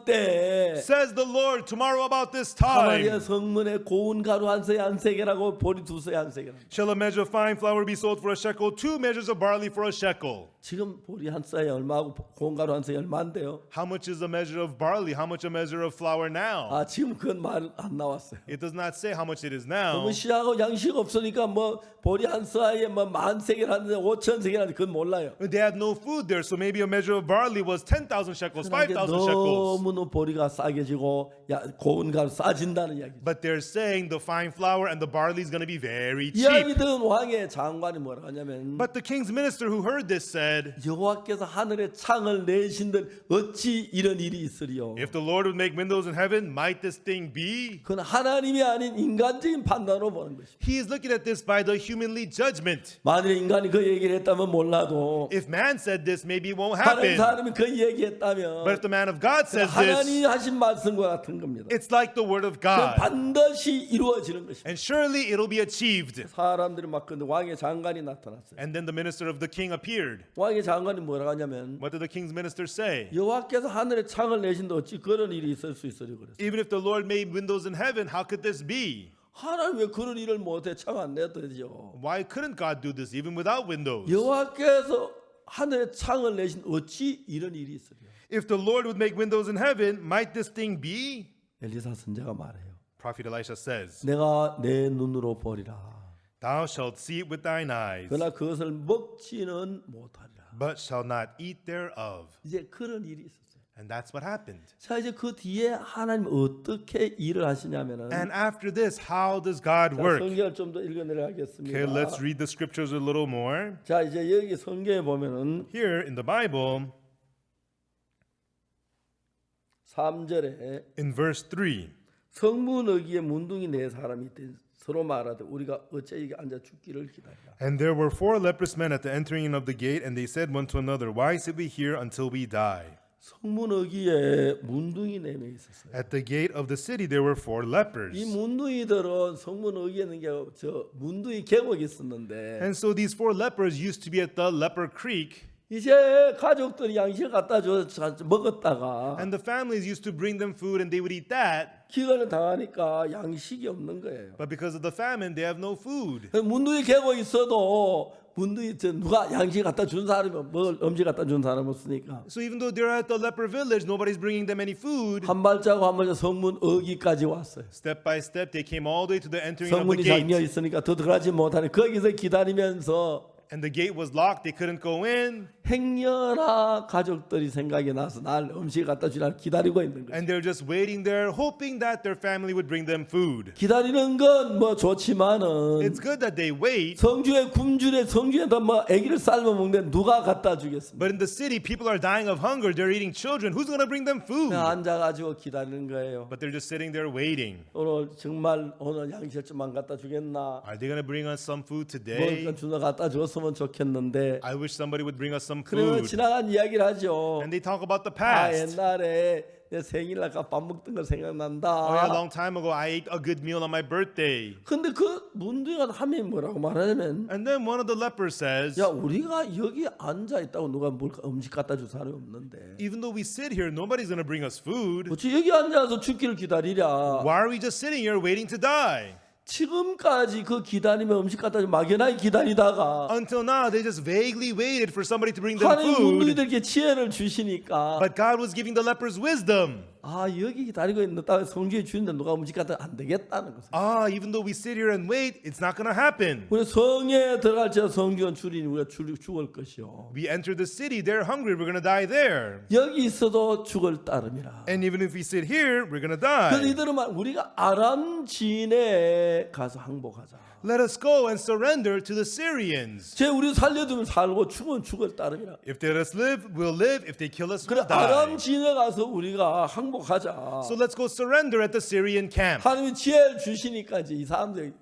이맘때 Says the Lord, tomorrow about this 사마리아 time, 성문에 고운 가루 한 세에 한 세겔하고 보리 두 세에 한 세겔. shall a measure of fine flour be sold for a shekel, 2 measures of barley for a shekel. 지금 보리 한 세에 얼마고 고운 가루 한 세에 얼마인데요? How much is a measure of barley? How much a measure of flour now? 아 지금 그건 말 안 나왔어요. It does not say how much it is now. 너무 시하고 양식 없으니까 뭐 보리 한 세에 뭐 10,000세겔 하는데 5,000세겔 하는데 그건 몰라요. They had no food there, so maybe a measure of barley was 10,000 shekels, 그러니까 5,000 shekels. 너무 보리가 싸게 지고 고운 가루 싸진다는 이야기죠. But they're saying the fine flour and the barley is going to be very 이야기 cheap. 들은 왕의 장관이 뭐라고 하냐면 But the king's minister who heard this said, 여호와께서 하늘에 창을 내신들 어찌 이런 일이 있으리요. if the Lord would make windows in heaven, might this thing be? 그건 하나님이 아닌 인간적인 판단으로 보는 것입니다. He is looking at this by the humanly judgment. 만일 인간이 그 얘기를 했다면 몰라도 If man said this, maybe it won't 하나님 happen. 사람이 그 얘기했다면 But if the man of God says 하나님이 this, 하신 말씀과 같은 겁니다. it's like the word of 그 God. 반드시 이루어지는 것입니다. And surely it'll be achieved. 사람들이 막 근데 왕의 장관이 나타났어요. And then the minister of the king appeared. 왕의 장관이 뭐라고 하냐면 What did the king's minister say? 여호와께서 하늘에 창을 내신다 어찌 그런 일이 있을 수 있으려 그랬어요. Even if the Lord made windows in heaven, how could this be? 하나님 왜 그런 일을 못해 창 안 내더죠? Why couldn't God do this even without windows? 여호와께서 하늘에 창을 내신 어찌 이런 일이 있으려? If the Lord would make windows in heaven, might this thing be? 엘리사 선지자가 말해요. Prophet Elisha says, 내가 내 눈으로 보리라. Thou shalt see it with thine eyes, 그러나 그것을 먹지는 못하리라. but shall not eat thereof. 이제 그런 일이 있었어요. And that's what happened. 자 이제 그 뒤에 하나님 어떻게 일을 하시냐면은 And after this, how does God 자, work? 성경을 좀 더 읽어내려가겠습니다. Okay, let's read the scriptures a little more. 자 이제 여기 성경에 보면은 Here in the Bible, 3절에 in verse 3, 성문 어기에 문둥이 네 사람이 있대 서로 말하되 우리가 어째 여기 앉아 죽기를 기다리라. and there were 4 leprous men at the entering of the gate, and they said one to another, Why sit we here until we die? 성문 어기에 문둥이 네 명 있었어요. At the gate of the city there were 4 lepers. 이 문둥이들은 성문 어기에 있는 게 저 문둥이 계곡이 있었는데 And so these 4 lepers used to be at the leper creek, 이제 가족들이 양식을 갖다 줘 먹었다가 and the families used to bring them food and they would eat that. 기근을 당하니까 양식이 없는 거예요. But because of the famine, they have no food. 문둥이 계곡 있어도 문둥이 누가 양식 갖다 준 사람이 뭐 음식 갖다 준 사람 없으니까 So even though they're at the leper village, nobody's bringing them any food. 한 발자국 한 발자국 성문 어기까지 왔어요. Step by step, they came all the way to the entering of the 성문이 잠겨 gate. 있으니까 더 들어가지 못하니 거기서 기다리면서 And the gate was locked, they couldn't go in. 행여나 가족들이 생각이 나서 날 음식 갖다 주라 기다리고 있는 거예요. And they're just waiting there, hoping that their family would bring them food. 기다리는 건 뭐 좋지만은 It's good that they wait, 성주에 굶주에다 뭐 아기를 삶아 먹는데 누가 갖다 주겠습니까? but in the city, people are dying of hunger. They're eating children. Who's going to bring them food? 그냥 앉아가지고 기다리는 거예요. But they're just sitting there waiting. 오늘 정말 오늘 양식 좀만 갖다 주겠나? Are they going to bring us some food 뭘 today? 주나 갖다 줬으면 좋겠는데 I wish somebody would bring us some 그러면 food. 지나간 이야기를 하죠. And they talk about the 아 past. 옛날에 내 생일날 밥 먹던 거 Oh yeah, a 생각난다. long time ago, I ate a good meal on my birthday. 근데 그 문둥이가 한 명이 뭐라고 말하냐면 And then one of the lepers says, 야 우리가 여기 앉아 있다고 누가 뭘 음식 갖다 줄 사람이 없는데 even though we sit here, nobody's going to bring us food. 어찌 여기 앉아서 죽기를 기다리랴. Why are we just sitting here waiting to die? 지금까지 그 기다리면 음식 갖다 주 막연하게 기다리다가 Until now, they just vaguely waited for somebody to bring them 하나님 food. 문둥이들에게 지혜를 주시니까 But God was giving the lepers wisdom. 아 여기 기다리고 있는다 성주에 주는데 누가 음식 갖다 안 되겠다는 거죠. Even though we sit here and wait, it's not going to happen. 우리 성에 들어갈 때 성주원 줄이니 우리가 죽을 것이요. We enter the city, they're hungry, we're going to die there. 여기 있어도 죽을 따름이라. And even if we sit here, we're going to 그래서 die. 이들은 말 우리가 아람 진에 가서 항복하자. Let us go and surrender to the Syrians. 제 우리 살려두면 살고 죽으면 죽을 따름이라. If they let us live, we'll live. If they kill us, 그래 we'll die. 아람 진에 가서 우리가 항복하자. So let's go surrender at the Syrian camp. 하나님이 지혜를 주시니까 이제 이 사람들이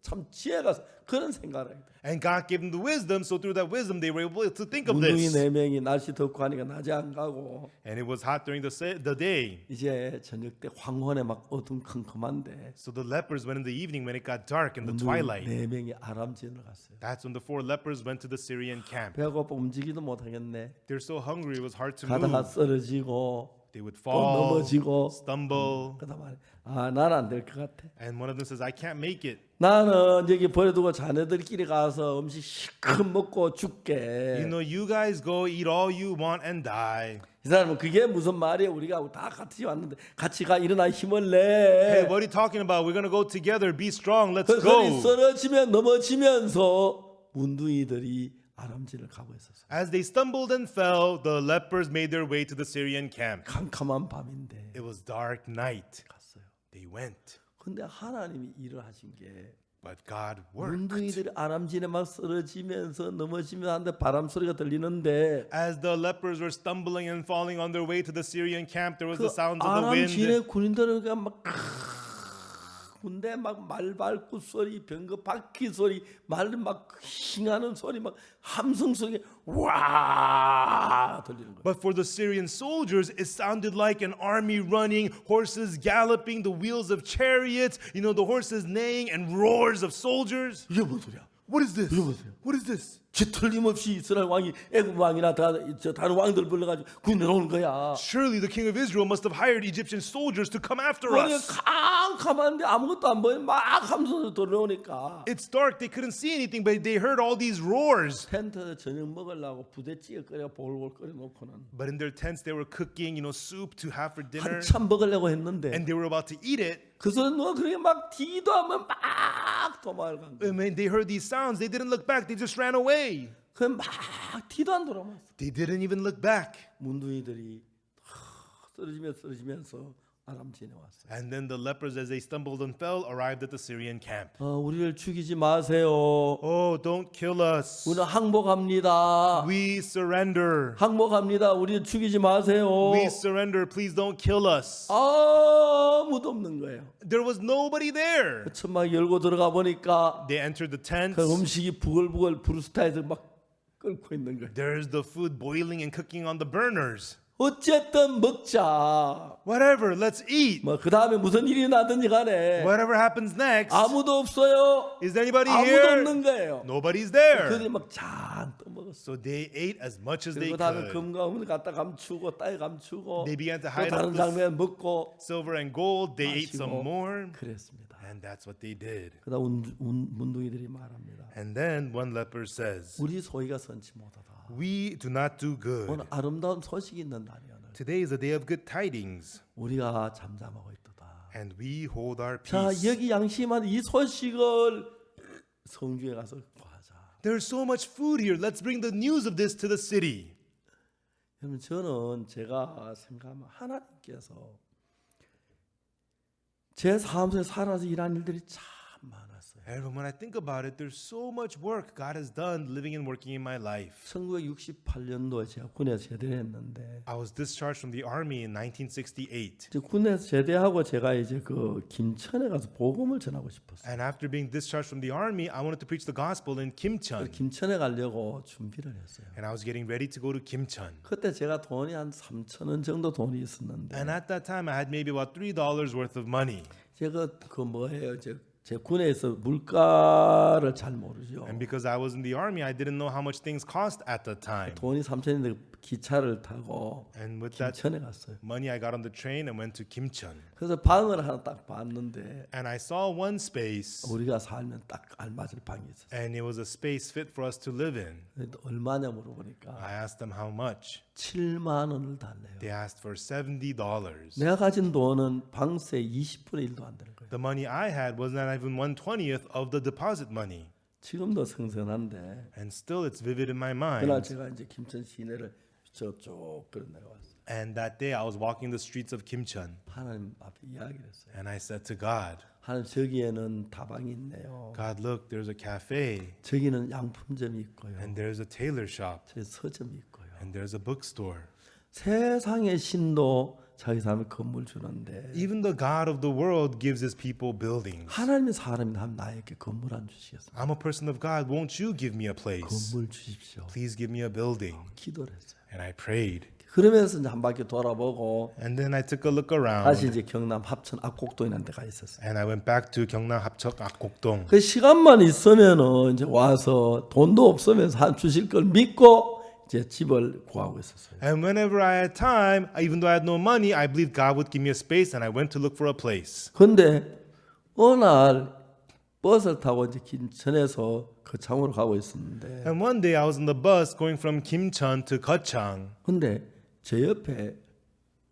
참 지혜가 그런 생각을 해요. And God gave them the wisdom, so through that wisdom, they were able to think of 문둥이 this. 네 명이 날씨 덥고 하니까 낮에 안 가고 And it was hot during the day. 이제 저녁 때 황혼에 막 어둠컴컴한데 So the lepers went in the evening when it got dark in the 문둥이 twilight. 네 명이 아람 진을 갔어요. That's when the 4 lepers went to the Syrian camp. 배고파 움직이도 못하겠네. They're so hungry, it was hard to 가다가 move. 쓰러지고 They would 또 fall, 넘어지고 stumble. 그다음 말에 아 나는 안 될 것 같아. And one of them says, I can't make it. 나는 여기 버려두고 자네들끼리 가서 음식 실컷 먹고 You 죽게. know, you guys go eat all you want and die. 이 사람은 그게 무슨 말이에요? 우리가 다 같이 왔는데 같이 가 일어나 힘을 Hey, 내. what are you talking about? We're going to go together. Be strong. Let's 그 go. 쓰러지면 넘어지면서 문둥이들이 아람진을 가고 있었어요. As they stumbled and fell, the lepers made their way to the Syrian camp. 캄캄한 밤인데 It was dark night. 갔어요. They went. 근데 하나님이 일을 하신 게 But God worked. 문둥이들이 아람진에 막 쓰러지면서 넘어지면서 하는데 바람 소리가 들리는데 As the lepers were stumbling and falling on their way to the Syrian camp, there was 그 the sounds of the wind. 아람진의 군인들은 그냥 막 군대 막 말발굽 소리, 병거 바퀴 소리, 말 막 힝하는 소리, 막 함성 소리 와 들리는 거예요. But for the Syrian soldiers, it sounded like an army running, horses galloping, the wheels of chariots, you know, the horses neighing, and roars of soldiers. 이게 뭔 소리야? What is this? 들어보세요. What is this? 지 틀림없이 이스라엘 왕이 애굽 왕이나 다른 왕들 불러가지고 군대 오는 거야. Surely the king of Israel must have hired Egyptian soldiers to come after 그러니 us. 캄캄한데 아무것도 안 보여. 막 함성으로 들어오니까 It's dark, they couldn't see anything, but they heard all these roars. 텐트에서 저녁 먹으려고 부대찌개 끓여 볼볼 끓여 놓고는 But in their tents, they were cooking, you know, soup to have for dinner, 한참 먹으려고 했는데 and they were about to eat it. 그 소리 누가 그렇게 막 뒤도 하면 막 도망을 간 거야. And when they heard these sounds, they didn't look back, they just ran away. 그막 뒤도 안 돌아봤어. They didn't even look back. 문둥이들이 쓰러지면서 아람진에 왔어요. And then the lepers, as they stumbled and fell, arrived at the Syrian camp. 우리를 죽이지 마세요. Oh, don't kill us. 우리는 항복합니다. We surrender. 항복합니다. 우리를 죽이지 마세요. We surrender. Please don't kill us. 아무도 없는 거예요. There was nobody there. 천막 열고 들어가 보니까 They entered the tents. 그 음식이 부글부글 브루스타에서 막 끓고 있는 거예요. There's the food boiling and cooking on the burners. 어쨌든 먹자. Whatever, let's eat. 뭐 그 다음에 무슨 일이 나든지 간에 Whatever happens next. 아무도 없어요. Is there anybody 아무도 here? 없는 거예요. Nobody's there. 그들이 막 잔뜩 먹었어. So they ate as much as they 그리고 다음에 could. 금과 은을 갖다 감추고 딸 감추고 They began to 또 hide 다른 up 장면 먹고 silver and gold. They ate 마시고 some more. 그랬습니다. And that's what they did. 그다음 문둥이들이 말합니다. And then one leper says, 우리 소희가 선치 못하다. we do not do good. 오늘 아름다운 소식이 있는 날이야. 오늘. Today is a day of good tidings. 우리가 잠잠하고 있도다. And we hold our 자 peace. 여기 양심한 이 소식을 성주에 가서 구하자. There's so much food here. Let's bring the news of this to the city. 여러분 저는 제가 생각하면 하나님께서 제 삶 속에 살아서 일하는 일들이 참 많았어요. And when I think about it, there's so much work God has done living and working in my life. 1968년도에 제가 군에서 제대를 했는데 I was discharged from the army in 1968. 이제 군에서 제대하고 제가 이제 그 김천에 가서 복음을 전하고 싶었어요. And after being discharged from the army, I wanted to preach the gospel in Kimcheon. 김천에 가려고 준비를 했어요. And I was getting ready to go to Kimcheon. 그때 제가 돈이 한 3,000원 정도 돈이 있었는데 And at that time, I had maybe about $3 worth of money. 제가 그 뭐예요? 제 군에서 물가를 잘 모르죠. And because I was in the army, I didn't know how much things cost at the time. 돈이 3,000원인데 기차를 타고 And with that 김천에 갔어요. money, I got on the train and went to Kimcheon. 그래서 방을 하나 딱 봤는데 And I saw one space, 우리가 살면 딱 알맞을 방이 있었어요. and it was a space fit for us to live in. 그래서 얼마냐 물어보니까 I asked them how much. 7만 원을 달래요. They asked for $70. 내가 가진 돈은 방세 20분의 1도 안 되는 거예요. The money I had was not even 1/20th of the deposit money. 지금도 생생한데 And still, it's vivid in my 그날 mind. 제가 이제 김천 시내를 저쪽 그런 데가 왔어요. And that day, I was walking the streets of Kimcheon, 하나님 앞에 이야기를 했어요. and I said to God, 하나님 저기에는 다방이 있네요. God, look, there's a cafe, 저기는 양품점이 있고요. and there's a tailor shop, 저기 서점이 있고요. and there's a bookstore. 세상의 신도 자기 사람에 건물 주는데 Even the God of the world gives his people buildings. 하나님의 사람이면 나에게 건물 안 주시겠어요? I'm a person of God. Won't you give me a place? 건물 주십시오. Please give me a building. 기도를 했어요. And I prayed. 그러면서 이제 한 바퀴 돌아보고 And then I took a look 다시 around, 이제 경남 합천 압곡동이라는 데 가 있었어요. and I went back to Gyeongnam Hapcheok Akgokdong. 그 시간만 있으면은 이제 와서 돈도 없으면서 한 주실 걸 믿고 이제 집을 구하고 있었어요. And whenever I had time, even though I had no money, I believed God would give me a space, and I went to look for a place. 근데 어느 날 버스를 타고 이제 김천에서 거창으로 가고 있었는데 And one day I was in the bus going from Kimcheon to Gyeochang, 근데 제 옆에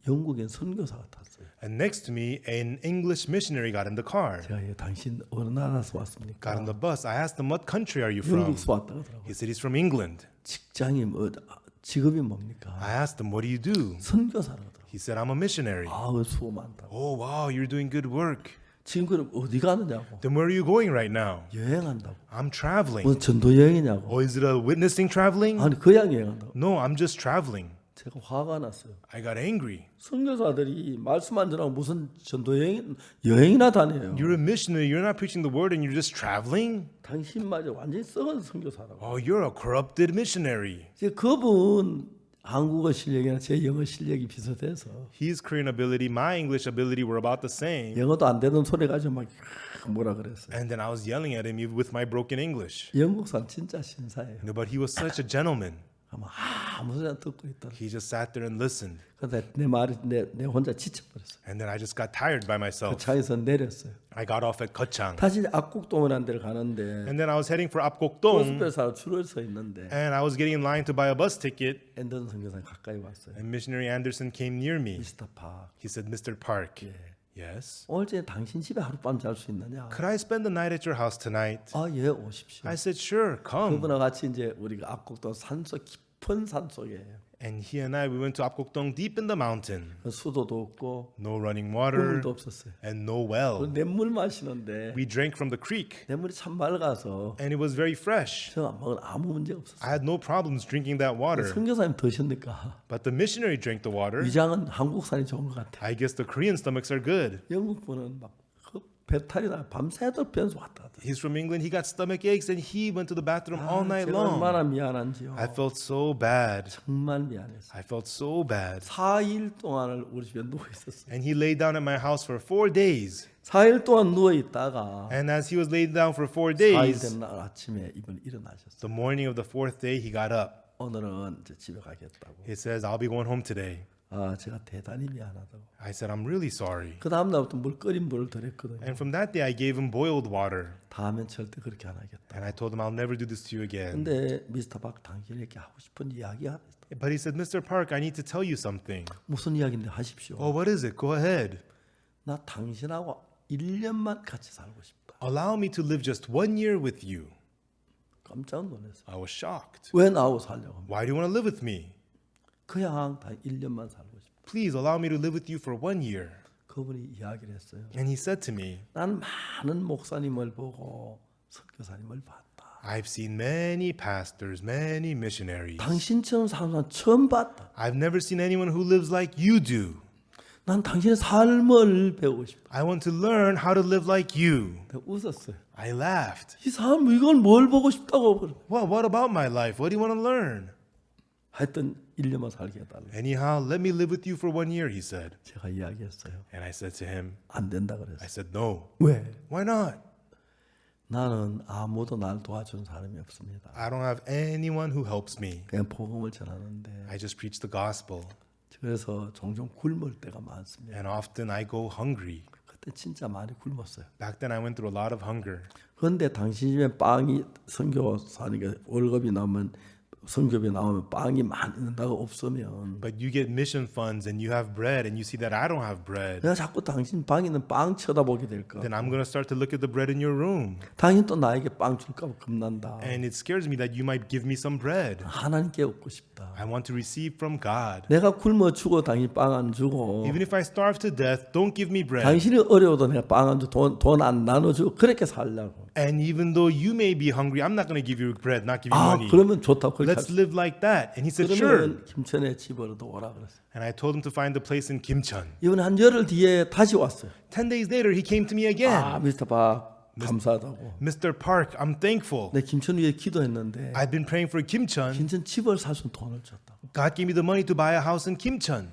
영국인 선교사가 탔어요. and next to me, an English missionary got in the car. 제가 당신 어느 나라에서 Got 왔습니까? in the bus. I asked him, "What country are you from?" 영국에서 왔다 그러더라고요. He said he's from England. 직장이 뭐 직업이 뭡니까? I asked him, "What do you do?" 선교사라고 하더라고요. He said, "I'm a missionary." 아우 수고 많다고. Oh, wow, you're doing good work. 지금 그럼 어디 가느냐고? Then where are you going right now? 여행한다고. I'm traveling. 무슨 전도 여행이냐고? Oh, is it a witnessing traveling? 아니 그냥 여행한다고. No, I'm just traveling. 제가 화가 났어요. I got angry. 선교사들이 말씀 안 전하고 무슨 전도 여행이나 다녀요. You're a missionary. You're not preaching the word, and you're just traveling. 당신마저 완전히 썩은 선교사라고. Oh, you're a corrupted missionary. 이제 그분 한국어 실력이나 제 영어 실력이 비슷해서 His Korean ability, my English ability were about the same. 영어도 안 되던 소리 가지고 막 뭐라 그랬어요. And then I was yelling at him with my broken English. 영국 사람 진짜 신사예요. No, but he was such a gentleman. 아마 아무 소리 안 듣고 있더라. He just sat there and listened. 근데 내 말이 내 혼자 지쳐버렸어요. And then I just got tired by 그 myself. 차에서 내렸어요. I got off at Gyeochang. 다시 압곡동이라는 데를 가는데 And then I was heading for Apgokdong. 버스배사로 줄을 서 있는데 And I was getting in line to buy a bus ticket. 앤던 선교사님 가까이 왔어요. And missionary Anderson came near me. 미스터 박, He said, "Mr. Park." Yes. 오늘 저녁 당신 집에 하룻밤 잘 수 있느냐? Could I spend the night at your house tonight? 아, 예, 오십시오. I said, "Sure, come." 그분과 같이 이제 우리가 압곡동 산속 깊은 산 속에 And he and I, we went to Apgokdong deep in the mountain. 수도도 없고 No running water 물도 없었어요. and no well. 냇물 마시는데 We drank from the creek, 냇물이 참 맑아서 and it was very fresh. 제가 먹은 아무 문제 I 없었어요. had no problems drinking that water. 선교사님 드십니까? But the missionary drank the water. 위장은 한국산이 좋은 것 같아요. I guess the Korean stomachs are good. 영국 분은 막 배탈이 나 밤새도록 변수 왔다 갔다. He's from England. He got stomach aches, and he went to the bathroom all night 제가 long. 얼마나 미안한지요. I felt so bad. 정말 미안했어요. I felt so bad. 4일 동안을 우리 집에 누워 있었어요. And he lay down at my house for 4 days. 4일 동안 누워 있다가 And as he was laid down for 4 4일 days, 된 날 아침에 이분 일어나셨어요. the morning of the 4th day, he got up. 오늘은 이제 집에 가겠다고. He says, "I'll be going home today." 아, 제가 대단히 미안하다고. I said, "I'm really sorry." 그 다음 날부터 물 끓인 물을 드렸거든요. And from that day, I gave him boiled water. 다음엔 절대 그렇게 안 하겠다. And I told him, "I'll never do this to you again." 근데 미스터 박 당신에게 하고 싶은 이야기가 있다. But he said, "Mr. Park, I need to tell you something." 무슨 이야기인데 하십시오. Oh, what is it? Go ahead. 나 당신하고 1년만 같이 살고 싶다. Allow me to live just 1 year with you. 깜짝 놀랐어요. I was shocked. 왜 나하고 살려고? Why do you want to live with me? 그냥 다 1년만 살고 싶다. Please allow me to live with you for 1 year. 그분이 이야기를 했어요. And he said to me, 난 많은 목사님을 보고 선교사님을 봤다. I've seen many pastors, many missionaries. 당신처럼 사는 사람 처음 봤다. I've never seen anyone who lives like you do. 난 당신의 삶을 배우고 싶다. I want to learn how to live like you. 내가 웃었어요. I laughed. 이 사람 이걸 뭘 보고 싶다고 그래. What about my life? What do you want to learn? 하여튼 1년만 살게 해달라. Anyhow, let me live with you for 1 year, he said. 제가 이야기했어요. And I said to him, 안 된다 I 그랬어요. said, no. 왜? Why not? 나는 아무도 날 도와주는 사람이 없습니다. I don't have anyone who helps me. 그냥 복음을 전하는데 I just preach the gospel. 그래서 종종 굶을 때가 많습니다. And often I go hungry. 그때 진짜 많이 굶었어요. Back then I went through a lot of hunger. 그런데 당신 집에 빵이 선교사니까 월급이 나오면 선교비 나오면 빵이 많이 있는다고 없으면 But you get mission funds and you have bread and you see that I don't have bread. 내가 자꾸 당신 방에 있는 빵 쳐다보게 될까. Then I'm going to start to look at the bread in your room. 당신 또 나에게 빵 줄까 봐 겁난다. And it scares me that you might give me some bread. 하나님께 얻고 싶다. I want to receive from God. 내가 굶어 죽어 당신 빵 안 주고 Even if I starve to death, don't give me bread. 당신이 어려워도 내가 빵 안 주고 돈 안 나눠주고 그렇게 살려고. And even though you may be hungry, I'm not going to give you bread, not give you 아 money. 그러면 좋다고 그렇게 Let's live like that. And he said, sure. 그러면 김천에 집으로도 오라 그랬어요. And I told him to find a place in Kimcheon. 이번에 한 열흘 뒤에 다시 왔어요. 10 days later, he came to me again. 아 미스터 박 감사하다고. Mr. Park, I'm thankful. 내 김천 위에 기도했는데 I've been praying for Kimcheon. 김천 집을 살 수 있는 돈을 줬다. God gave me the money to buy a house in Kimcheon.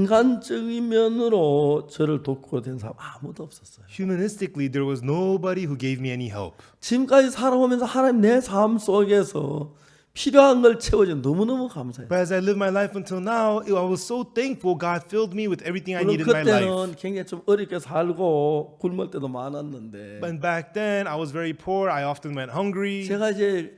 인간적인 면으로 저를 돕고 된 사람 아무도 없었어요. Humanistically, there was nobody who gave me any help. 지금까지 살아오면서 하나님 내 삶 속에서 필요한 걸 채워줘 너무너무 감사해요. But as I lived my life until now, I was so thankful God filled me with everything I 물론 needed in my life. 그때는 굉장히 좀 어렵게 살고 굶을 때도 많았는데 But back then, I was very poor. I often went hungry. 제가 이제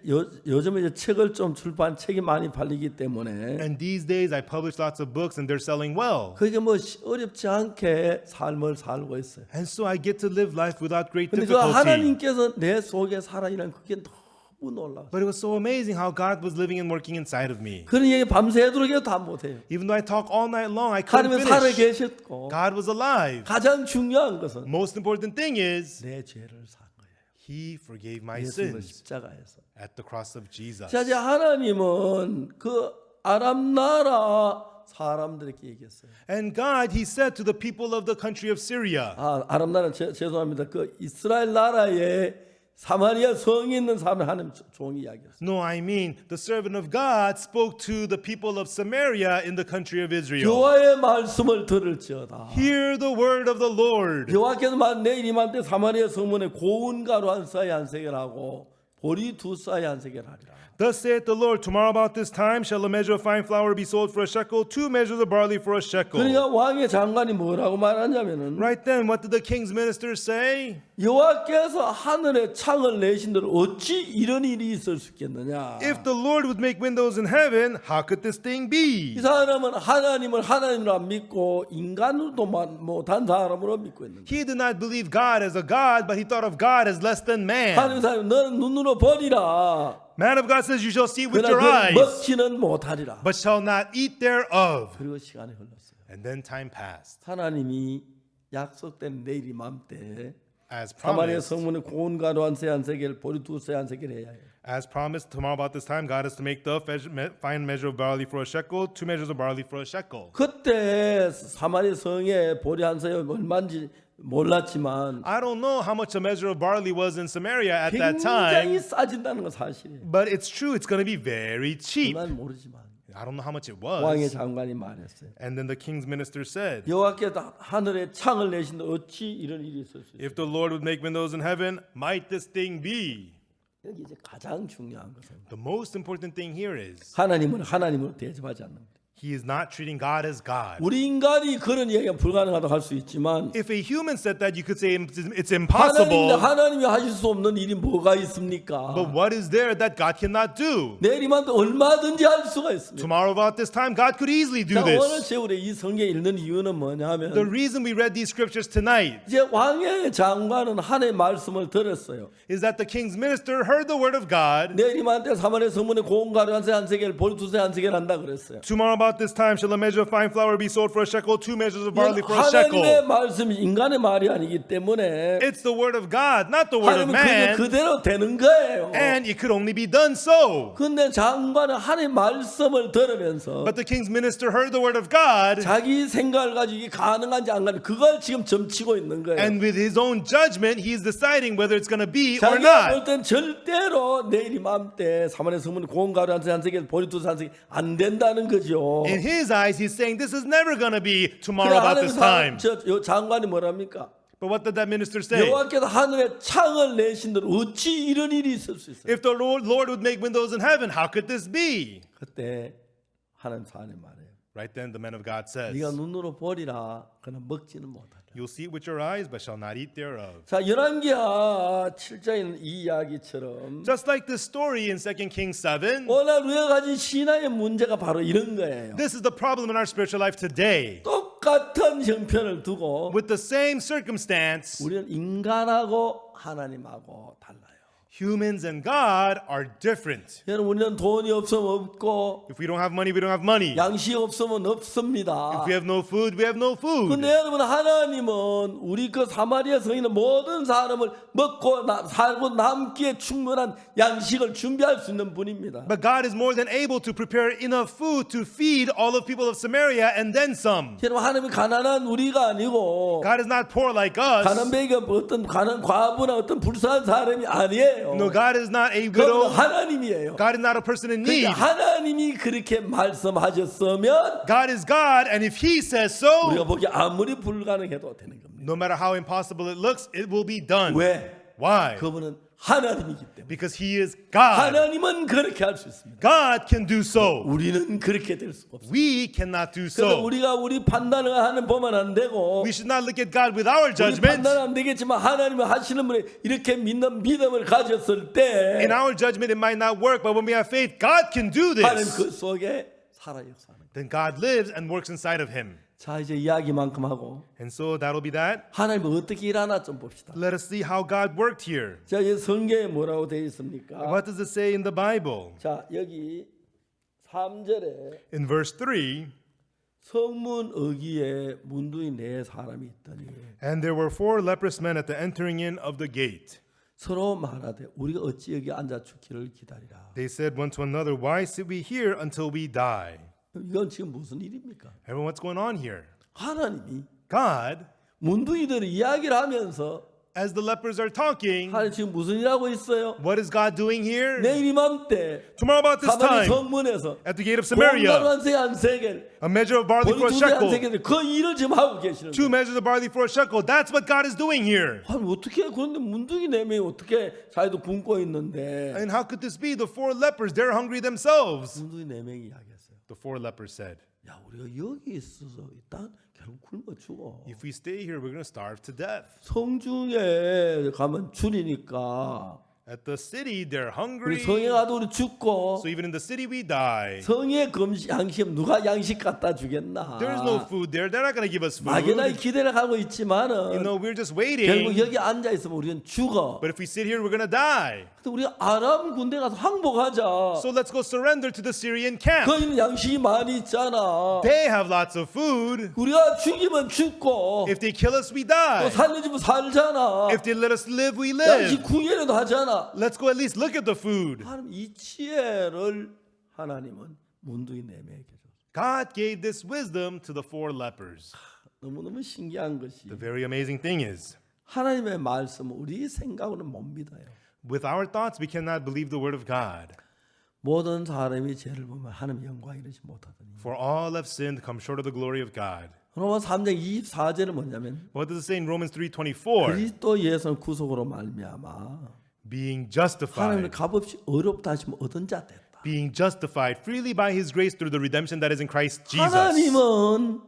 요즘에 이제 책을 좀 출판 책이 많이 팔리기 때문에 And these days, I publish lots of books and they're selling well. 그게 뭐 어렵지 않게 삶을 살고 있어요. And so I get to live life without great 근데 그 difficulty. 하나님께서 내 속에 살아있는 그게 너무 놀라워요. But it was so amazing how God was living and working inside of me. 그런 얘기 밤새도록 해도 다 못해요. Even though I talk all night long, I couldn't 하나님은 살아 finish. 계셨고 God was alive. 가장 중요한 것은 Most important thing is 내 죄를 산 거예요. He forgave my 예수님을 sins 십자가에서. at the cross of Jesus. 자, 이제 하나님은 그 아람 나라 사람들에게 얘기했어요. And God, He said to the people of the country of Syria, 아람 나라 죄송합니다. 그 이스라엘 나라에 사마리아 성에 있는 사람을 하나님 종이 이야기했어요. no, I mean, the servant of God spoke to the people of Samaria in the country of Israel. 여호와의 말씀을 들을지어다. Hear the word of the Lord. 여호와께서 내일 이맘때 사마리아 성문에 고운 가루 한 쌀이 한 세겔하고 보리 두 쌀이 한 세겔하리라. Thus saith the Lord, tomorrow about this time shall a measure of fine flour be sold for a shekel, 2 measures of barley for a shekel. 그러니까 왕의 장관이 뭐라고 말하냐면은 Right then, what did the king's ministers say? 여호와께서 하늘에 창을 내신들 어찌 이런 일이 있을 수 있겠느냐? If the Lord would make windows in heaven, how could this thing be? 이 사람은 하나님을 하나님으로 안 믿고 인간으로도 못한 사람으로 믿고 있는 거예요. He did not believe God as a God, but he thought of God as less than 하나님 man. 사람 너는 눈으로 보리라. Man of God says, you shall see with 그러나 your 그 eyes, 먹지는 못하리라. but shall not eat thereof. 그리고 시간이 흘렀어요. And then time passed. 하나님이 약속된 내일 이맘때 As 사마리아 promised, 성문에 고운 가루 한 세 한 세겔 보리 두 세 한 세겔 해야 해요. as promised, tomorrow about this time, God is to make the fine measure of barley for a shekel, 2 measures of barley for a shekel. 그때 사마리아 성에 보리 한 세겔 얼마인지 몰랐지만 I don't know how much a measure of barley was in Samaria at that 굉장히 time, 싸진다는 건 사실이에요. but it's true, it's going to be very cheap. 난 모르지만 I don't know how much it 왕의 was. 장관이 말했어요. And then the king's minister said, 여호와께서 하늘에 창을 내신다 어찌 이런 일이 있을 수 있어요? if the Lord would make windows in heaven, might this thing be? 여기 이제 가장 중요한 것은 The most important thing here is 하나님을 하나님으로 대접하지 않는 거예요. he is not treating God as God. 우리 인간이 그런 이야기가 불가능하다고 할 수 있지만 If a human said that, you could say it's 하나님이 impossible. 하나님이 하실 수 없는 일이 뭐가 있습니까? But what is there that God cannot do? 내일이면 얼마든지 할 수가 있습니다. Tomorrow about this time, God could easily do 자, 오늘 this. 세월에 이 성경 읽는 이유는 The 뭐냐면 reason we read these scriptures tonight 이제 왕의 장관은 하나님의 말씀을 들었어요. is that the king's minister heard the word of God. 내일이면 때 사마리아 성문에 고운 가루 한 세 한 세겔 보리 두 세 한 세겔 한다 그랬어요. Tomorrow about this time shall a measure of fine flour be sold for a shekel, 2 measures of barley for a 하나님의 shekel. 말씀이 인간의 말이 아니기 때문에 It's the word of God, not the word of 하나님은 man. 그대로 되는 거예요. And it could only be done so. 근데 장관은 하나님의 말씀을 들으면서 But the king's minister heard the word of God, 자기 생각을 가지고 이게 가능한지 안 가능한지 그걸 지금 점치고 있는 거예요. and with his own judgment, he's deciding whether it's going to be or 자기가 not. 볼 땐 절대로 내일 이맘때 사마리아 성문 고온가루 한 세겔 보리투스 한 세겔 안 된다는 거죠. In his eyes, he's saying this is never going to be 그래, tomorrow about this time. 요 장관이 뭐랍니까? But what did that minister say? 여호와께서 하늘에 창을 내신들 어찌 이런 일이 있을 수 있어요? If the Lord would make windows in heaven, how could this be? 그때 하나님 사안이 말해요. Right then, the man of God says, 네가 눈으로 보리라 그러나 먹지는 못하라. you'll see it with your eyes, but shall not eat thereof. 자, 열왕기하 7장에 있는 이 이야기처럼 Just like the story in 2 Kings 7, 오늘 우리가 가진 신앙의 문제가 바로 이런 거예요. this is the problem in our spiritual life today. 똑같은 형편을 두고 With the same circumstance, 우리는 인간하고 하나님하고 달라요. humans and God are different. 여러분 우리는 돈이 없으면 없고 If we don't have money, we don't have money. 양식 없으면 없습니다. If we have no food, we have no food. 근데 여러분 하나님은 우리 그 사마리아 성에 있는 모든 사람을 먹고 살고 남기에 충분한 양식을 준비할 수 있는 분입니다. But God is more than able to prepare enough food to feed all the people of Samaria and then some. 여러분 하나님이 가난한 우리가 아니고 God is not poor like us. 가난뱅이가 어떤 가난 과부나 어떤 불쌍한 사람이 아니에요. No, God is not a 그건 widow. 하나님이에요. God is not a person in need. 그러니까 하나님이 그렇게 말씀하셨으면 God is God, and if He says so, 우리가 보기 아무리 불가능해도 되는 겁니다. no matter how impossible it looks, it will be done. 왜? Why? 그분은 하나님이기 때문에. Because He is God. 하나님은 그렇게 할 수 있습니다. God can do so. 우리는 그렇게 될 수가 없어요. We cannot do 그래서 so. 우리가 우리 판단을 하는 보면 안 되고 We should not look at God with our 우리 judgment. 판단 안 되겠지만 하나님이 하시는 분이 이렇게 믿는 믿음을 가졌을 때 In our judgment, it might not work, but when we have faith, God can do 하나님 this. 그 속에 살아 역사하는 거예요. Then God lives and works inside of Him. 자 이제 이야기만큼 하고 And so that'll be that. 하나님 어떻게 일하나 좀 봅시다. Let us see how God worked here. 자, 이 성경에 뭐라고 되어 있습니까? What does it say in the Bible? 자, 여기 3절에 In verse 3, 성문 어귀에 문둥이 네 사람이 있더니 and there were 4 leprous men at the entering in of the gate. 서로 말하되 우리가 어찌 여기 앉아 죽기를 기다리라. They said one to another, why sit we here until we die? 이건 지금 무슨 일입니까? Everyone, what's going on here? 하나님이 God, 문둥이들이 이야기를 하면서 as the lepers are talking, 하나님 지금 무슨 일 하고 있어요? what is God doing here? 내일 이맘때 Tomorrow about this 사마리 time, 성문에서 at the gate of 고운가루 Samaria, 한 세겔, a measure of barley for a 보리 두개 한 shekel, 세겔 그 일을 지금 하고 계시는 2 거예요. measures of barley for a shekel. That's what God is doing here. 아니 어떻게 그런데 문둥이 네 명이 어떻게 자기도 굶고 있는데 And how could this be? The 4 lepers, they're hungry themselves. 문둥이 네 명이 이야기했어요. The 4 lepers said, 야 우리가 여기 있어서 일단 결국 굶어 죽어. if we stay here, we're going to starve to death. 성중에 가면 줄이니까 At the city, they're 우리 hungry. 성에 가도 우리 죽고 So even in the city, we die. 성의 금식 양식 누가 양식 갖다 주겠나? There's no food there. They're not going to give us food. 막연하게 기대를 하고 You 있지만은 know, we're just 결국 waiting. 여기 앉아 있으면 우리는 죽어. But if we sit here, we're going to die. 근데 우리 아람 군대 가서 항복하자. So let's go surrender to the Syrian camp. 거기는 양식이 많이 있잖아. They have lots of food. 우리가 죽이면 죽고 If they kill us, we 또 die. 살려주면 살잖아. If they let us live, we 양식 live. 구애라도 하잖아. Let's go at least look at the food. 하나님 이 지혜를 하나님은 문둥이 네 명에게 줬어. God gave this wisdom to the 4 lepers. 너무너무 신기한 것이 The very amazing thing is, 하나님의 말씀은 우리 생각으로는 못 믿어요. with our thoughts, we cannot believe the word of God. 모든 사람이 죄를 보면 하나님 영광 이르지 못하더니. For all have sinned, come short of the glory of God. 로마 3장 24절은 뭐냐면 What does it say in Romans 3:24? 그리스도 예수는 구속으로 말미암아 Being 하나님을 justified. 값없이 어렵다 하시면 얻은 자 됐다. Being justified freely by His grace through the redemption that is in Christ Jesus. 하나님은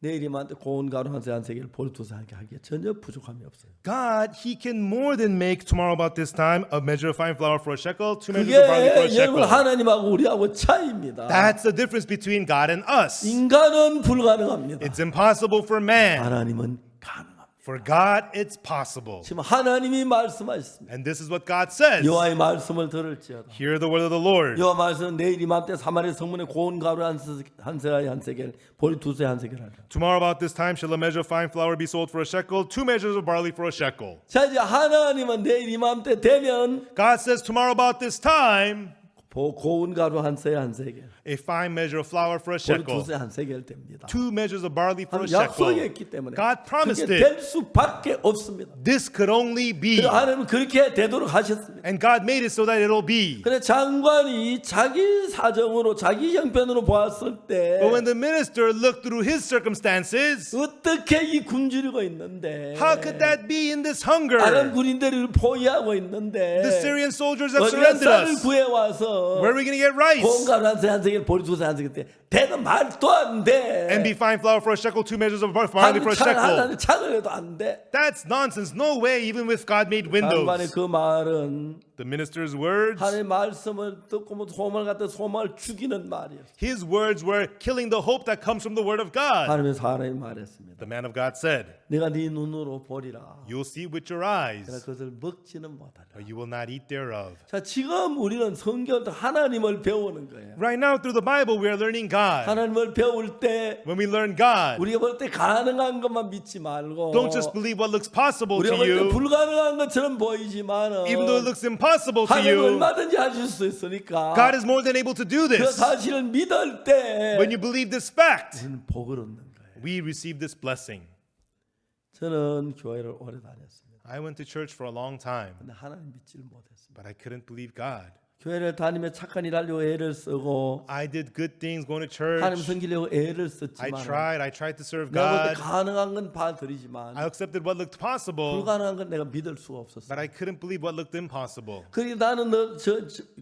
내일이만한테 고운 가루 한 세겔 보리투스 한 개 하기에 전혀 부족함이 없어요. God, He can more than make tomorrow about this time a measure of fine flour for a shekel, 2 measures of barley for a 그게 여러분 shekel. 하나님하고 우리하고 차이입니다. That's the difference between God and us. 인간은 불가능합니다. It's impossible for man, 하나님은 가능합니다. For God, it's possible. 지금 하나님이 말씀하셨습니다. And this is what God says. 여호와의 말씀을 들을지어다. Hear the word of the Lord. 여호와 말씀은 내일 이맘때 사마리아 성문에 고운 가루 한 세라에 한 세겔, 보리 두 세 한 세겔 하라. Tomorrow about this time shall a measure of fine flour be sold for a shekel, 2 measures of barley for a shekel. 자, 이제 하나님은 내일 이맘때 되면 God says tomorrow about this time, 고운 가루 한 세에 한 세겔, a fine measure of flour for a 보리 두 shekel, 세 한 세겔 됩니다. 2 measures of barley for a 약속했기 shekel. 때문에 God promised 그게 it. 될 수밖에 없습니다. This could only be. 그래서 하나님은 그렇게 되도록 하셨습니다. And God made it so that it'll be. 그래 장관이 자기 사정으로 자기 형편으로 보았을 때 But when the minister looked through his circumstances, 어떻게 이 굶주리고 있는데 how could that be in this hunger? 아람 군인들을 포위하고 있는데 The Syrian soldiers have 어디가 surrendered 쌀을 us. 구해 와서 Where are we going to get rice? 고가루 한 세겔 보리 두 세 한 세겔 때 되는 말도 안 돼. And be fine flour for a shekel, 2 measures of barley for a shekel. 하나님 창을 해도 안 돼. That's nonsense. No way, even with God made 장관의 windows. 그 말은 The minister's words, 하나님의 말씀을 듣고 뭐 소망을 갖다 소망을 죽이는 말이었어요. his words were killing the hope that comes from the word of God. 하나님의 사람이 말했습니다. The man of God said, 내가 네 눈으로 보리라. you'll see with your 그러나 eyes, 그것을 먹지는 못하리라. but you will not eat thereof. 자, 지금 우리는 성경 하나님을 배우는 거예요. Right now, through the Bible, we are learning God. 하나님을 배울 때 When we learn God, 우리가 볼 때 가능한 것만 믿지 말고 don't just believe what looks possible 우리가 to 볼 때 you, 불가능한 것처럼 보이지만 even though it looks impossible to 하나님 you. 얼마든지 하실 수 있으니까 God is more than able to do 그 this. 사실을 믿을 때 When you believe this fact, 우리는 복을 얻는 거예요. we receive this blessing. 저는 교회를 오래 다녔습니다. I went to church for a long time, 근데 하나님 믿지를 못했습니다. but I couldn't believe God. 교회를 다니며 착한 일 하려고 애를 쓰고 I did good things going to 하나님 church. 섬기려고 애를 I 썼지만 tried to serve 내가 볼 때 God. 가능한 건 봐드리지만 I accepted what looked possible, 불가능한 건 내가 믿을 수가 없었어요. but I couldn't believe what looked impossible. 그러니 나는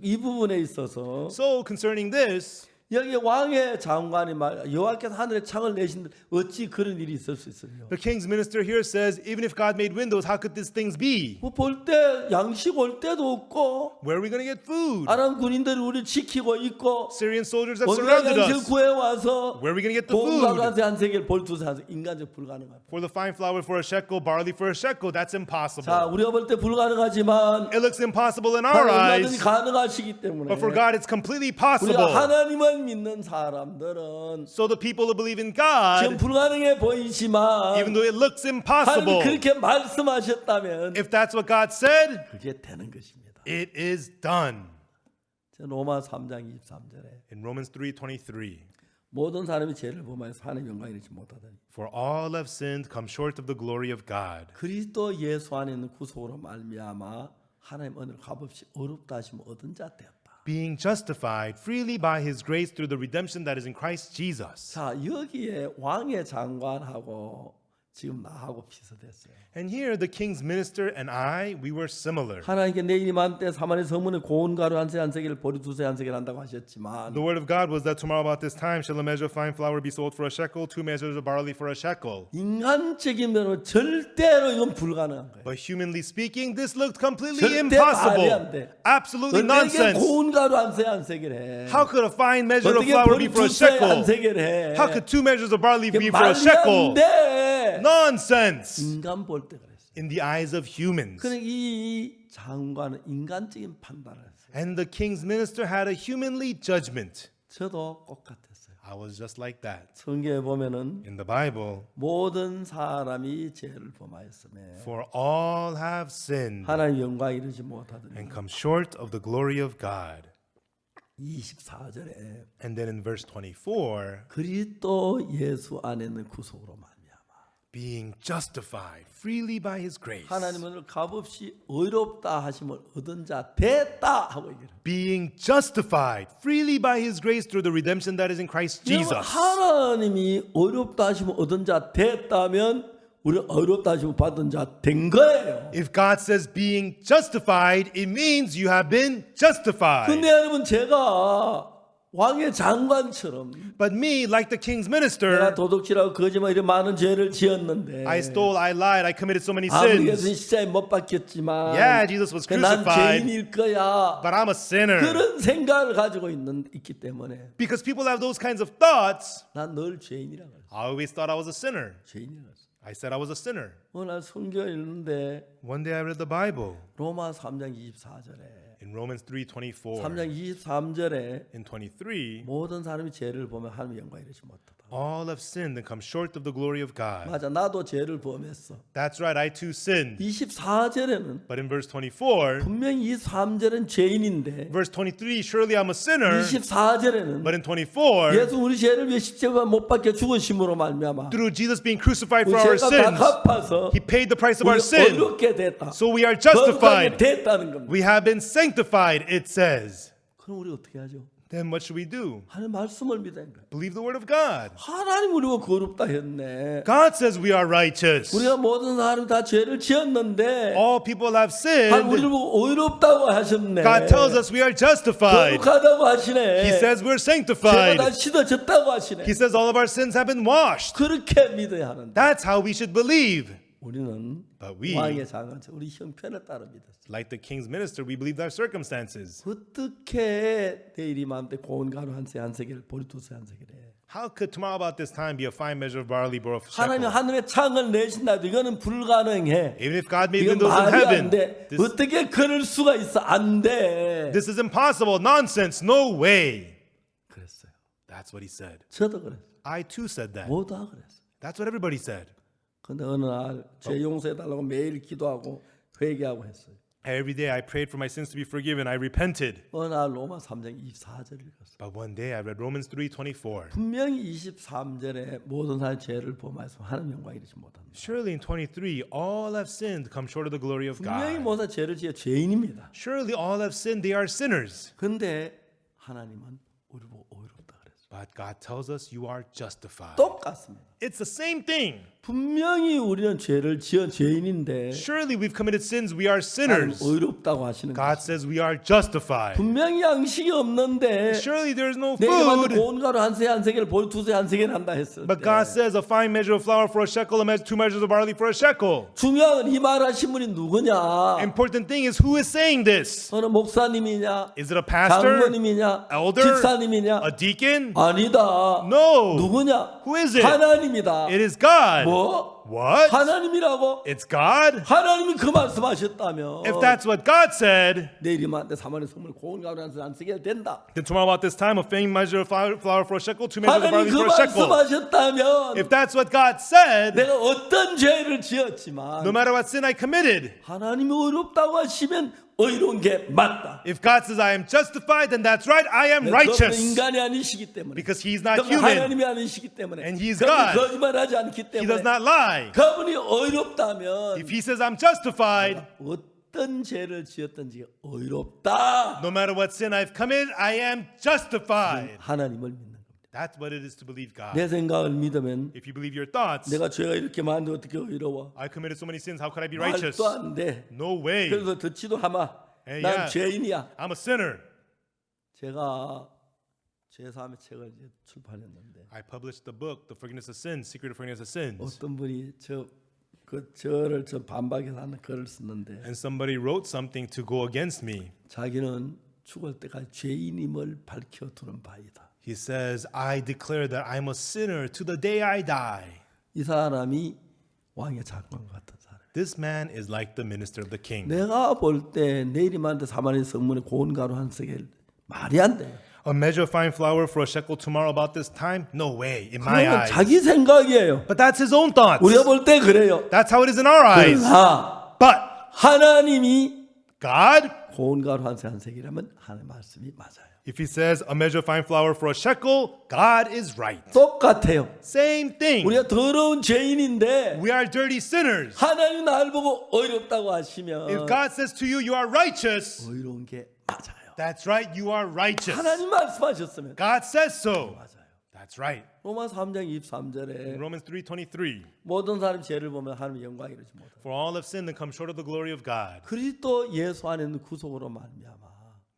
이 부분에 있어서 So concerning this, 여기 왕의 장관이 말 여호와께서 하늘에 창을 내신들 어찌 그런 일이 있을 수 있어요? the king's minister here says, even if God made windows, how could these things be? 뭐 볼 때 양식 올 때도 없고 Where are we going to get food? 아람 군인들이 우리를 지키고 있고 Syrian soldiers have 어디가 surrounded 양식을 us. 구해 와서 Where are we going to get the 고가루 food? 한 세겔 볼 두세 한 세겔 인간적 불가능합니다. For the fine flour for a shekel, barley for a shekel, that's 자, impossible. 우리가 볼 때 불가능하지만 It looks impossible in our 하나님 얼마든지 eyes, 가능하시기 때문에 but for God it's completely 우리가 possible. 하나님을 믿는 사람들은 So the people who believe in 지금 God, 불가능해 보이지만 even though it looks 하나님이 impossible, 그렇게 말씀하셨다면 if that's what God said, 그게 되는 것입니다. it is done. 로마 3장 23절에 In Romans 3:23, 모든 사람이 죄를 범하여서 하나님의 영광을 이루지 못하더니 for all have sinned, come short of the glory of God. 그리스도 예수 안에 있는 구속으로 말미암아 하나님 은혜를 값없이 어렵다 하시면 얻은 자 되었다. Being justified freely by his grace through the redemption that is in Christ Jesus. 자, 여기에 왕의 장관하고 지금 나하고 비슷했어요. And here the king's minister and I, we were similar. 하나님께 내일 이맘때 사마리아 성문에 고운 가루 한 세 한 세겔 보리 두 세 한 세겔 한다고 하셨지만 The word of God was that tomorrow about this time shall a measure of fine flour be sold for a shekel, 2 measures of barley for a shekel. 인간적인 면으로 절대로 이건 불가능한 거예요. But humanly speaking, this looked completely 절대 말이 안 impossible. 돼. Absolutely 어떻게 nonsense. 고운 가루 한 세 한 세겔 해? How could a fine measure of 어떻게 flour be 보리 for a 두 세 한 shekel? 세겔 해? How could 2 measures of barley 이게 be for a 말이 안 shekel? 돼. Nonsense. 인간 볼 때 그랬어요. In the eyes of humans. 그러니까 이 장관은 인간적인 판단을 했어요. And the king's minister had a humanly judgment. 저도 똑같았어요. I was just like that. 성경에 보면은 In the Bible, 모든 사람이 죄를 범하였음에 for all have sinned 하나님 영광 이르지 못하더니 and come short of the glory of God. 24절에 And then in verse 24, 그리스도 예수 안에 있는 구속으로 말미암아 being justified freely by his grace. 하나님은 값없이 의롭다 하심을 얻은 자 됐다 하고 얘기해요. Being justified freely by his grace through the redemption that is in Christ Jesus. 하나님이 의롭다 하심을 얻은 자 됐다면 우리 의롭다 하심을 받은 자 된 거예요. If God says being justified, it means you have been justified. 근데 여러분 제가 왕의 장관처럼 But me, like the king's 내가 minister, 도둑질하고 거짓말 이런 많은 죄를 지었는데 I stole, I lied, I committed so many 아무리 sins. 예수님 십자가에 못 박혔지만 Yeah, Jesus was 난 crucified, 죄인일 거야 but I'm a sinner. 그런 생각을 가지고 있기 때문에 Because people have those kinds of thoughts, 난 늘 죄인이라고 했어. I always thought I was a sinner. 죄인이라고 했어. I said I was a sinner. 어느 날 성경을 읽는데 One day I read the Bible 로마 3장 24절에 in Romans 3:24. 3장 23절에 In 23, 모든 사람이 죄를 보면 하나님의 영광에 이르지 못하다. all have sinned and come short of the glory of God. 맞아, 나도 죄를 범했어. That's right, I too sinned. 24절에는 But in verse 24, 분명히 23절은 죄인인데 verse 23, surely I'm a sinner. 24절에는 But in 24, 예수 우리 죄를 위해 십자가 못 박혀 죽으심으로 말미암아 through Jesus being crucified 우리 for our 죄가 다 sins, 갚아서 He paid the price of 우리 our sin. 의롭게 됐다. So we are 거룩하게 justified. 됐다는 겁니다. We have been sanctified, it says. 그럼 우리 어떻게 하죠? Then what should we do? 하나님 말씀을 믿어야 거예요. Believe the word of God. 하나님 우리가 거룩다 했네. God says we are righteous. 우리가 모든 사람이 다 죄를 지었는데 All people have 하나님 우리를 sinned. 보고 의롭다고 하셨네. God tells us we are justified. 거룩하다고 하시네. He says we're 죄가 sanctified. 다 씻어졌다고 하시네. He says all of our sins have been washed. 그렇게 믿어야 하는데 That's how we should believe. 우리는 But we, 왕의 장관 우리 형편을 따라 믿었어. like the king's minister, we believed our circumstances. 어떻게 내일이 마음때 고운 가루 한 세겔 보리 두 세 한 세겔 해. How could tomorrow about this time be a fine measure of barley or of 하나님이 shekel? 하늘의 창을 내신다. 이거는 불가능해. Even if God made 이건 windows in 말이 안 heaven, 돼. this, 어떻게 그럴 수가 있어? 안 돼. this is impossible. Nonsense. No way. 그랬어요. That's what he said. 저도 그랬어요. I too said that. 모두 다 그랬어요. That's what everybody said. 근데 어느 날 죄 용서해 달라고 매일 기도하고 회개하고 했어요. Every day I prayed for my sins to be forgiven. I repented. 어느 날 로마 3장 24절 읽었어요. But one day I read Romans 3:24. 분명히 23절에 모든 사람의 죄를 범하여서 하나님 영광 이르지 못한다. Surely in 23, all have sinned, come short of the glory of 분명히 God. 모든 죄를 지어 죄인입니다. Surely all have sinned, they are sinners. 근데 하나님은 우리 보고 의롭다 그랬어요. But God tells us you are justified. 똑같습니다. It's the same thing. 분명히 우리는 죄를 지은 죄인인데 Surely we've committed sins, we are 하나님 sinners. 의롭다고 하시는 거예요. God says we are justified. 분명히 양식이 없는데 Surely there is no 내일만도 food. 고운 가루 한 세 한 세겔 보리 두 세 한 세겔 한다 했을 But 때 God says a fine measure of flour for a shekel, two measures of barley for a shekel. 중요한 건 이 말하신 분이 누구냐? Important thing is who is saying this? 어느 목사님이냐? Is it a pastor? 장로님이냐? elder? 집사님이냐? A deacon? 아니다. No. 누구냐? Who is it? 하나님이다. It is God. 뭐? What? 하나님이라고? It's God? 하나님이 그 말씀하셨다면 If that's what God said, 내일이면 내 사만의 선물 고운 가루 한 세겔 된다. then tomorrow about this time, a fine measure of flour for a shekel, two measures of 하나님 barley 그 for a shekel. 말씀하셨다면 If that's what God said, 내가 어떤 죄를 지었지만 no matter what sin I committed, 하나님이 의롭다고 하시면 의로운 게 맞다. if God says I am justified, then that's right, I am 그분은 righteous. 인간이 아니시기 때문에 Because He's not 그분은 human. 하나님이 아니시기 때문에 And He is 그분은 God. 거짓말하지 않기 He does 때문에 not lie. 그분이 의롭다면 If He says I'm justified, 어떤 죄를 지었든지 의롭다. no matter what sin I've committed, I am justified. 하나님을 믿는 겁니다. That's what it is to believe God. 내 생각을 믿으면 If you believe your thoughts, 내가 죄가 이렇게 많은데 어떻게 의로워? I committed so many sins, how could I be righteous? 말도 안 돼. No way. 그래서 듣지도 하마. Hey, 난 yeah. 죄인이야. I'm a sinner. 제가 제3의 책을 이제 출판했는데 I published the book, The Forgiveness of Sins, Secret of Forgiveness of Sins. 어떤 분이 저를 반박해서 하는 글을 썼는데 And somebody wrote something to go against me. 자기는 죽을 때까지 죄인임을 밝혀두는 바이다. He says, I declare that I'm a sinner to the day I die. 이 사람이 왕의 장관 같은 사람. This man is like the minister of the king. 내가 볼 때 내일만데 사마리 성문에 고운 가루 한 세겔 말이 안 돼. A measure of fine flour for a shekel tomorrow about this time? No way, in my 그건 eyes. 자기 생각이에요. But that's his own thoughts. 우리가 볼 때 그래요. That's how it is in our eyes. 그러나 But 하나님이 God, 고운 가루 한 세겔이라면 하나님 말씀이 맞아요. if he says a measure of fine flour for a shekel, God is right. 똑같아요. Same thing. 우리가 더러운 죄인인데 We are dirty sinners. 하나님 날 보고 의롭다고 If 하시면 God says to you, you are righteous, 의로운 게 맞아요. that's right, you are righteous. 하나님 말씀하셨으면 God says so. 맞아요. That's right. 로마 3장 In 23절에 Romans 3:23, 모든 사람이 죄를 보면 하나님의 영광이 이르지 못하다. for all have sinned and come short of the glory of God, 그리스도 예수 안에 있는 구속으로 말미암아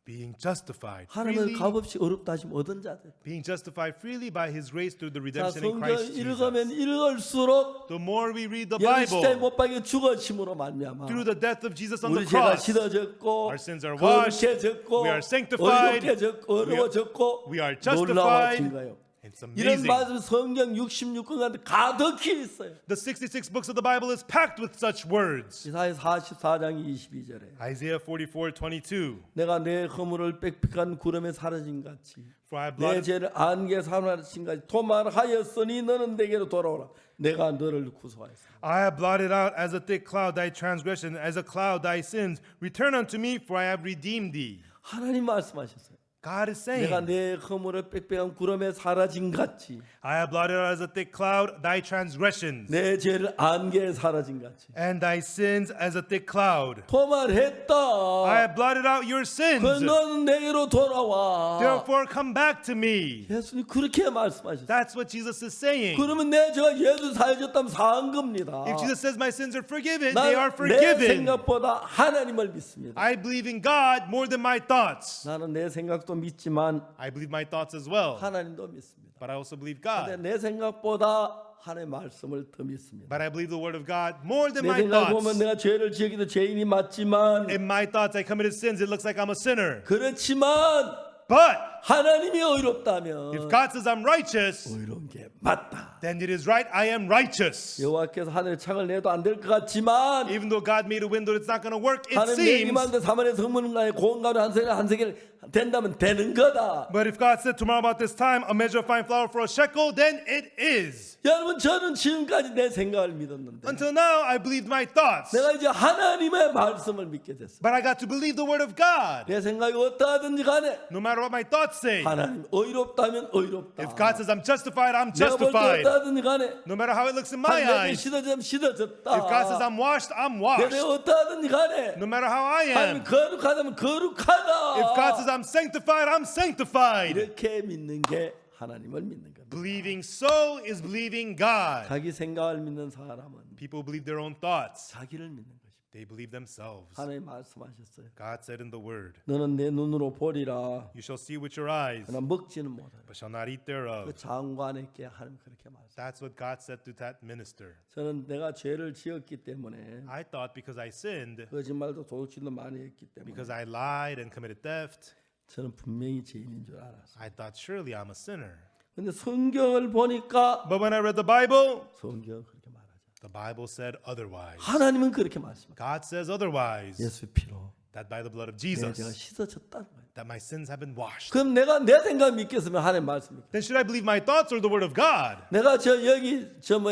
being justified 하나님을 freely, 값없이 어렵다 하시면 얻은 자들. being justified freely by His grace through the 자, redemption in 성경 Christ 읽으면 Jesus. 읽을수록 The more we read the 십자가에 Bible, 못 박혀 죽으심으로 말미암아 through the death of Jesus on 우리 the 죄가 cross, 씻어졌고 our sins are washed, 거룩해졌고 we are sanctified, 의롭게졌고 어려워졌고 we are 놀라워진 justified, 거예요. It's 이런 amazing. 말씀 성경 66권 가운데 가득히 있어요. The 66 books of the Bible is packed with such words. 이사야 44장 22절에 Isaiah 44:22. 내가 내 허물을 빽빽한 구름에 사라진 같이 For I have 내 blotted, 죄를 안개 사라진 같이 도말하였으니 너는 내게로 돌아오라. 내가 너를 구속하였다. I have blotted out as a thick cloud thy transgression, as a cloud thy sins. Return unto me, for I have redeemed thee. 하나님 말씀하셨어요. God is 내가 saying, 내 허물을 빽빽한 구름에 사라진 같이 I have blotted out as a thick cloud thy transgressions, 내 죄를 안개에 사라진 같이 and thy sins as a thick cloud. 도말했다. I have blotted out your sins. 그 너는 내게로 돌아와. Therefore come back to me. 예수님 그렇게 말씀하셨어요. That's what Jesus is saying. 그러면 내 죄가 예수 사해줬다면 사한 겁니다. If Jesus says my sins are forgiven, they are 나는 내 forgiven. 생각보다 하나님을 믿습니다. I believe in God more than my thoughts. 나는 내 생각도 믿지만 I believe my thoughts as well, 하나님도 믿습니다. but I also believe 근데 God. 내 생각보다 하나님의 말씀을 더 믿습니다. But I believe the word of God more than 내 my 생각 보면 thoughts. 내가 죄를 지었기도 죄인이 맞지만 In my thoughts, I committed sins. It looks like I'm a sinner. 그렇지만 But 하나님이 의롭다면 if God says I'm righteous, 의로운 게 맞다. then it is right. I am righteous. 여호와께서 하늘에 창을 내도 안 될 것 같지만 Even though God made a window, it's not going to work. It 하나님 seems. 내기만데 사마리아 성문가에 고운 가루 한 세겔 된다면 되는 거다. But if God said tomorrow about this time, a measure of fine flour for a shekel, then it is. 여러분 저는 지금까지 내 생각을 믿었는데 Until now, I believed my thoughts. 내가 이제 하나님의 말씀을 믿게 됐어요. But I got to believe the word of God. 내 생각이 어떠하든지 간에 No matter what my thoughts say. 하나님 의롭다면 의롭다. If God says I'm justified, I'm 내가 볼 때 justified. 어떠하든지 간에 No matter how it looks in my 내가 eyes. 씻어지면 씻어졌다. If God says I'm washed, I'm washed. 내가 어떠하든지 간에 No matter how I 하나님 am. 거룩하다면 거룩하다. If God says I'm sanctified, I'm sanctified. 이렇게 믿는 게 하나님을 믿는 겁니다. Believing so is believing God. 자기 생각을 믿는 사람은 People believe their own thoughts. 자기를 믿는 것입니다. They believe themselves. 하나님 말씀하셨어요. God said in the word, 너는 내 눈으로 보리라. you shall see with your eyes, 그러나 먹지는 못하라. but shall not eat 그 thereof. 장관에게 하나님 그렇게 말씀. That's what God said to that minister. 저는 내가 죄를 지었기 때문에 I thought because I sinned, 거짓말도 도둑질도 많이 했기 때문에 because I lied and committed theft, 저는 분명히 죄인인 줄 알았어요. I thought surely I'm a sinner. 근데 성경을 보니까 But when I read the Bible, 성경은 그렇게 말하죠. the Bible said otherwise. 하나님은 그렇게 말씀합니다. God says otherwise. 예수 피로 That by the blood of 내 죄가 Jesus, 씻어졌다는 거예요. that my sins have been washed. 그럼 내가 내 생각 믿겠으면 하나님 말씀 믿겠어요. Then should I believe my thoughts or the word of God? 내가 여기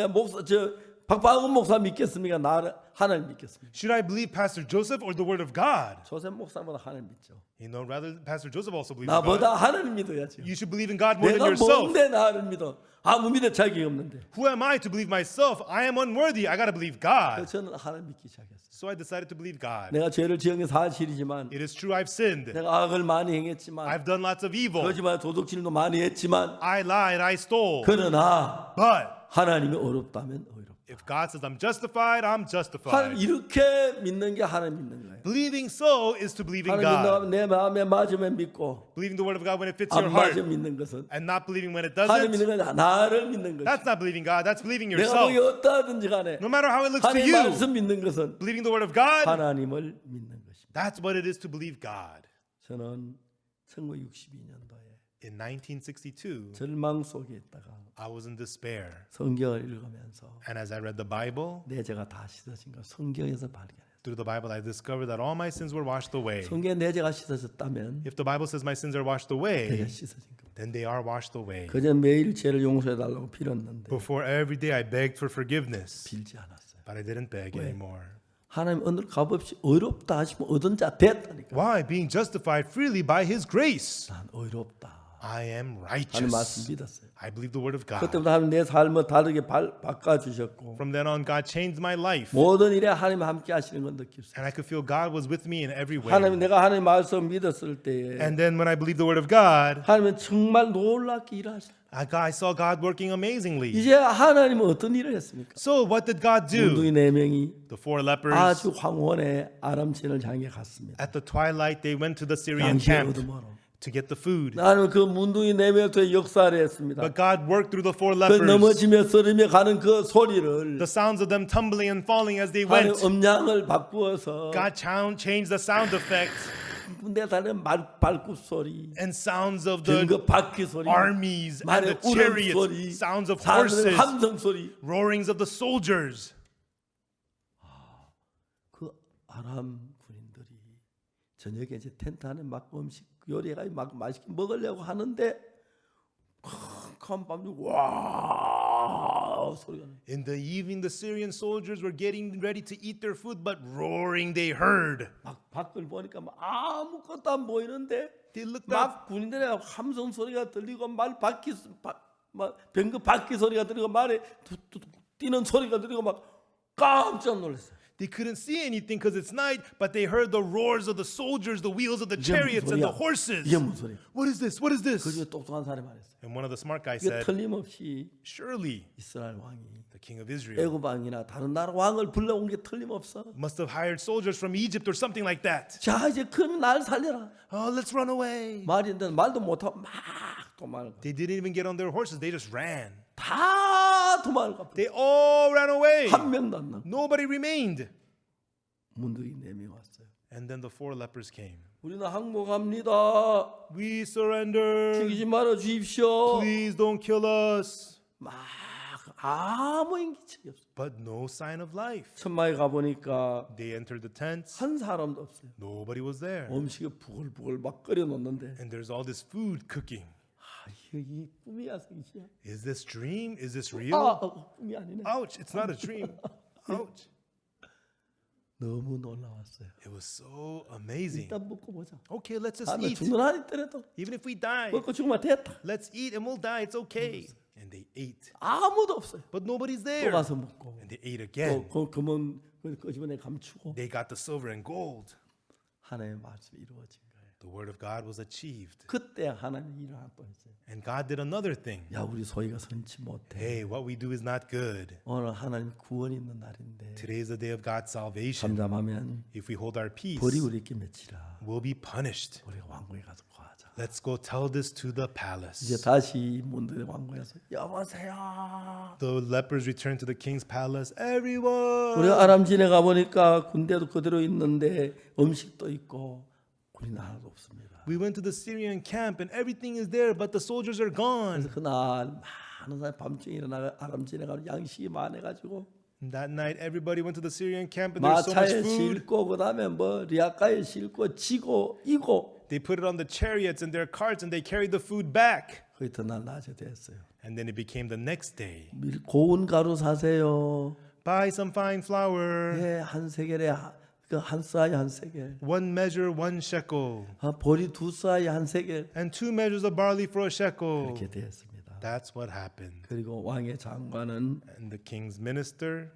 목사 박방은 목사 믿겠습니까? 나를 하나님 믿겠습니까? Should I believe Pastor Joseph or the word of God? 조셉 목사보다 하나님 믿죠. You know, rather Pastor Joseph also believes in God. 나보다 하나님 믿어야죠. You should believe in God more than 내가 yourself. 뭔데 나를 믿어? 아무 믿을 자격이 없는데. Who am I to believe myself? I am unworthy. I got to believe God. 그래서 저는 하나님 믿기 시작했어요. So I decided to believe God. 내가 죄를 지은 게 사실이지만 It is true I've sinned. 내가 악을 많이 행했지만 I've done lots of evil. 거짓말 도둑질도 많이 했지만 I lied. I stole. 그러나 But 하나님이 어렵다면 어렵다. if God says I'm justified, I'm 하나님 justified. 이렇게 믿는 게 하나님 믿는 거예요. Believing so is to believe in 하나님 믿는 God. 거 내 마음에 맞으면 믿고 Believing the word of God when it fits your 안 heart 맞으면 믿는 것은 and not believing when it 하나님 doesn't. 믿는 건 나를 믿는 것이. That's not believing God. That's believing 내가 yourself. 보기 어떠하든지 간에 No matter how it looks to 하나님 you, 말씀 믿는 것은 believing the word of God, 하나님을 믿는 것입니다. that's what it is to believe God. 저는 1962년도에 In 1962, 절망 속에 있다가 I was in despair. 성경을 읽으면서 And as I read the Bible, 내 죄가 다 씻어진 걸 성경에서 발견했어요. through the Bible, I discovered that all my sins were washed away. 성경에 내 죄가 씻어졌다면 If the Bible says my sins are washed 내가 away, 씻어진 겁니다. then they are washed away. 그전 매일 죄를 용서해달라고 빌었는데 Before every day, I begged for forgiveness, 빌지 않았어요. but I didn't beg 왜? anymore. 하나님 오늘 값없이 어렵다 하시면 얻은 자 됐다니까. Why? Being justified freely by His grace. 난 어렵다. I am 하나님 말씀 righteous. 믿었어요. I believe the word of God. 그때부터 하나님 내 삶을 다르게 바꿔주셨고 From then on, God changed my life. 모든 일에 하나님 함께 하시는 걸 느낄 수 있어요. And I could feel God was with me in every way. 하나님 내가 하나님 말씀 믿었을 때에 And then when I believed the word of God, 하나님은 정말 놀랍게 일하셨어요. I saw God working amazingly. 이제 하나님은 어떤 일을 했습니까? So what did God do? 문둥이 네 명이 The four lepers, 아주 황혼의 아람신을 향해 갔습니다. at the twilight, they went to the Syrian 양식을 camp 얻음으로. to get the food. 하나님은 그 문둥이 네 명을 통해 역사를 했습니다. But God worked through the four 그 lepers. 넘어지며 쓰리며 가는 그 소리를 The sounds of them tumbling and falling as they 하나님 went. 음량을 바꾸어서 God changed the sound effect. 군대 다니는 발굽 소리, and sounds of the 병거 바퀴 소리, armies and the 말의 울음 chariots, 소리, sounds of 사람들의 horses, 함성 소리. roarings of the soldiers. 그 아람 군인들이 저녁에 이제 텐트 안에 막 음식 요리해가 막 맛있게 먹으려고 하는데 큰 밤중 와 소리가 나. In the evening, the Syrian soldiers were getting ready to eat their food, but roaring they heard. 막 밖을 보니까 막 아무것도 안 보이는데 They looked up, 막 군인들의 함성 소리가 들리고 말 바퀴 막 병거 바퀴 소리가 들리고 말에 뛰는 소리가 들리고 막 깜짝 놀랐어요. they couldn't see anything because it's night, but they heard the roars of the soldiers, the wheels of the chariots, and the horses. 이게 무슨 소리야? What is this? What is 그 this? 중에 똑똑한 사람이 말했어요. And one of the smart guys 이게 said, 틀림없이 surely 이스라엘 왕이 the king of Israel 애굽 왕이나 다른 나라 왕을 불러온 게 틀림없어. must have hired soldiers from Egypt or something like that. 자 이제 그러면 날 살려라. Oh, let's run away. 말인데 말도 못하고 막 도망을 가. They didn't even get on their horses. They just ran. 다 도망을 가. They all ran away. 한 명도 안 남고 Nobody remained. 문득이 4명 왔어요. And then the 4 lepers came. 우리는 항복합니다. We surrender. 죽이지 말아 주십시오. Please don't kill us. 막 아무 인기척이 없어. But no sign of life. 천막에 가 보니까 They entered the tents. 한 사람도 없어요. Nobody was there. 음식을 부글부글 막 끓여 놓는데 And there's all this food cooking. 이 꿈이야 생시야. Is this dream? Is this real? 꿈이 아니네. Ouch, it's not a dream. Ouch. 너무 놀라웠어요. It was so amazing. 일단 먹고 보자. Okay, let's just 나 eat. 죽는 한이 있더라도 Even if we die, 먹고 죽으면 됐다. let's eat and we'll die. It's okay. And they ate. 아무도 없어요. But nobody's 또 there. 가서 먹고 And they ate 또 again. 그 금은 끄집어내 감추고 They got the silver and gold. 하나님의 말씀이 이루어진 거예요. The word of God was achieved. 그때 하나님 일을 한 번 했어요. And God did another thing. 야 우리 소리가 선치 못해. Hey, what we do is not good. 오늘 하나님 구원이 있는 날인데 Today is the day of God's salvation. 잠잠하면 If we hold our peace, 벌이 우리에게 맺히라. we'll be punished. 우리가 왕궁에 가서 구하자. Let's go tell this to the 이제 palace. 다시 문들의 왕궁에서 여보세요. The lepers returned to the king's palace. Everyone! 우리가 아람진에 가 보니까 군대도 그대로 있는데 음식도 있고 군인 하나도 없습니다. We went to the Syrian camp and everything is there, but the soldiers are gone. 그래서 그날 많은 사람이 밤중에 일어나 아람진에 가서 양식이 많아가지고 And that night, everybody went to the Syrian camp and there was so much 마차에 food. 싣고 그다음에 뭐 리아가에 싣고 지고 이고 They put it on the chariots and their carts and they carried the food back. 그 이튿날 낮에 됐어요. And then it became the next day. 고운 가루 사세요. Buy some fine flour. 예, 한 세겔에 한 쌀이 한 세겔. One measure, 1 shekel. 보리 2쌀이 한 세겔. And 2 measures of barley for a shekel. 이렇게 되었습니다. That's what happened. 그리고 왕의 장관은 And the king's minister,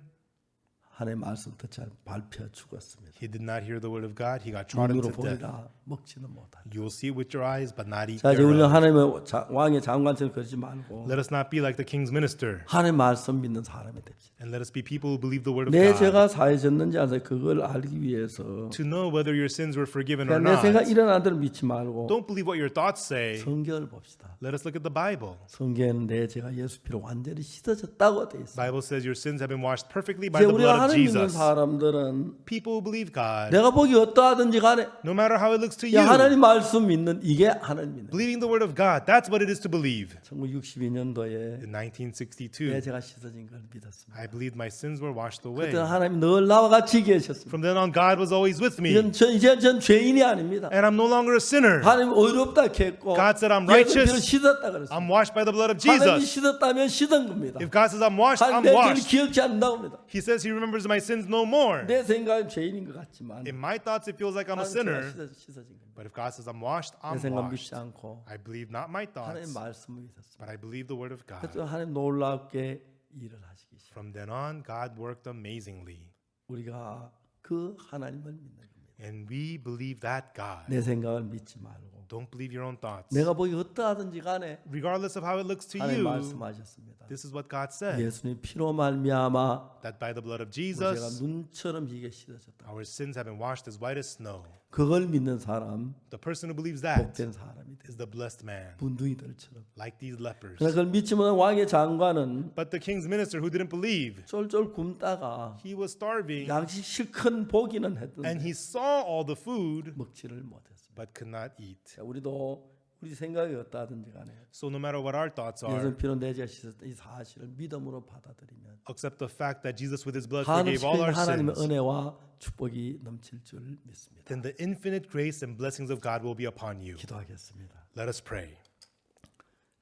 하나님의 말씀 듣지 않고 밟혀 죽었습니다. he did not hear the word of God. He got trodden 눈으로 to death. 보리라 먹지는 못하리라. You will see it with your eyes, but not eat 자, 이제 우리는 thereof. 하나님의 왕의 장관처럼 그러지 말고 Let us not be like the king's minister. 하나님의 말씀 믿는 사람이 됩시다. And let us be people who believe the word of 내 God. 죄가 사해졌는지 안 사해 그걸 알기 위해서 To know whether your sins were forgiven or 그러니까 내 생각 not. 일어난 대로 믿지 말고 Don't believe what your thoughts say. 성경을 봅시다. Let us look at the Bible. 성경에는 내 죄가 예수 피로 완전히 씻어졌다고 돼 있어요. Bible says your sins have been washed perfectly by 이제 the 우리가 blood of 하나님 믿는 Jesus. 사람들은 People who believe God, 내가 보기 어떠하든지 간에 no matter how it looks to 야, you, 하나님 말씀 믿는 이게 하나님 믿는. believing the word of God, that's what it is to believe. 1962년도에 In 내 1962, 죄가 씻어진 걸 믿었습니다. I believed my sins were washed away. 그때 하나님 늘 나와 같이 계셨습니다. From then on, God was always with me. 이제 전 죄인이 아닙니다. And I'm no longer a sinner. 하나님 의롭다 했고 God said I'm 예수 피로 righteous. 씻었다 그랬어요. I'm washed by the blood of 하나님이 Jesus. 씻었다면 씻은 겁니다. If God says I'm washed, 하나님 I'm 내 죄를 washed. 기억지 않는다고 합니다. He says he remembers my sins no more. 내 생각은 죄인인 것 같지만 In my thoughts, it feels like I'm a 하나님 죄가 sinner. 씻어진 겁니다. But if God says I'm washed, 내 I'm 생각 washed. 믿지 않고 I believe not my 하나님 thoughts, 말씀을 믿었습니다. but I believe the word of God. 그래서 하나님 놀랍게 일을 하시기 시작. From then on, God worked amazingly. 우리가 그 하나님을 믿는 겁니다. And we believe that God. 내 생각을 믿지 말고 Don't believe your own thoughts. 내가 보기 어떠하든지 간에 Regardless of how it looks to 하나님 you, 말씀하셨습니다. this is what God said. 예수님 피로 말미암아 That by the blood of 우리 죄가 Jesus, 눈처럼 희게 씻어졌다. our sins have been washed as white as snow. 그걸 믿는 사람 The person who believes that 복된 사람이 돼. is the blessed man, 분두이들처럼. like these lepers. 그러나 그걸 믿지 못한 왕의 장관은 But the king's minister who didn't believe, 쫄쫄 굶다가 he was starving 양식 실컷 보기는 했던데 and he saw all the food, 먹지를 못했습니다. but could not eat. 자, 우리도 우리 생각이 어떠하든지 간에 So no matter what our thoughts are, 예수님 피로 내 죄 씻었다 이 사실을 믿음으로 받아들이면 accept the fact that Jesus with his blood forgave 한없이 all our 하나님의 sins, 은혜와 축복이 넘칠 줄 믿습니다. then the infinite grace and blessings of God will be upon you. 기도하겠습니다. Let us pray.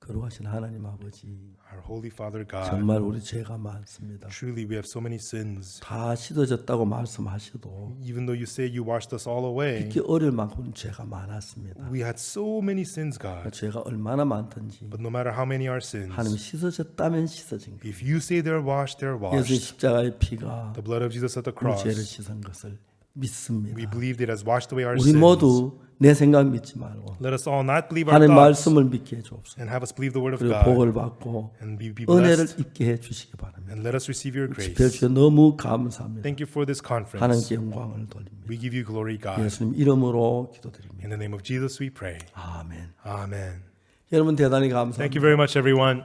거룩하신 하나님 아버지, Our Holy Father God, 정말 우리 죄가 많습니다. truly we have so many sins. 다 씻어졌다고 말씀하셔도 Even though you say you washed us all away, 믿기 어려울 만큼 죄가 많았습니다. we had so many sins, God. 죄가 얼마나 많든지 But no matter how many are sins, 하나님 씻어졌다면 씻어진 것. if you say they're washed, they're 예수의 washed. 십자가의 피가 The blood of Jesus at the 우리 죄를 cross, 씻은 것을 믿습니다. we believe it has washed away our 우리 sins. 모두 내 생각 믿지 말고 Let us all not believe our 하나님 thoughts 말씀을 믿게 해주옵소서. and have us believe the word of 그리고 God 복을 받고 and be 은혜를 blessed 입게 해주시기 바랍니다. and let us receive your 집회 grace. 주여 너무 감사합니다. Thank you for this conference. 하나님께 영광을 돌립니다. We give you glory, God. 예수님 이름으로 기도드립니다. In the name of Jesus we pray. 아멘. Amen. 여러분 대단히 Thank 감사합니다. you very much, everyone.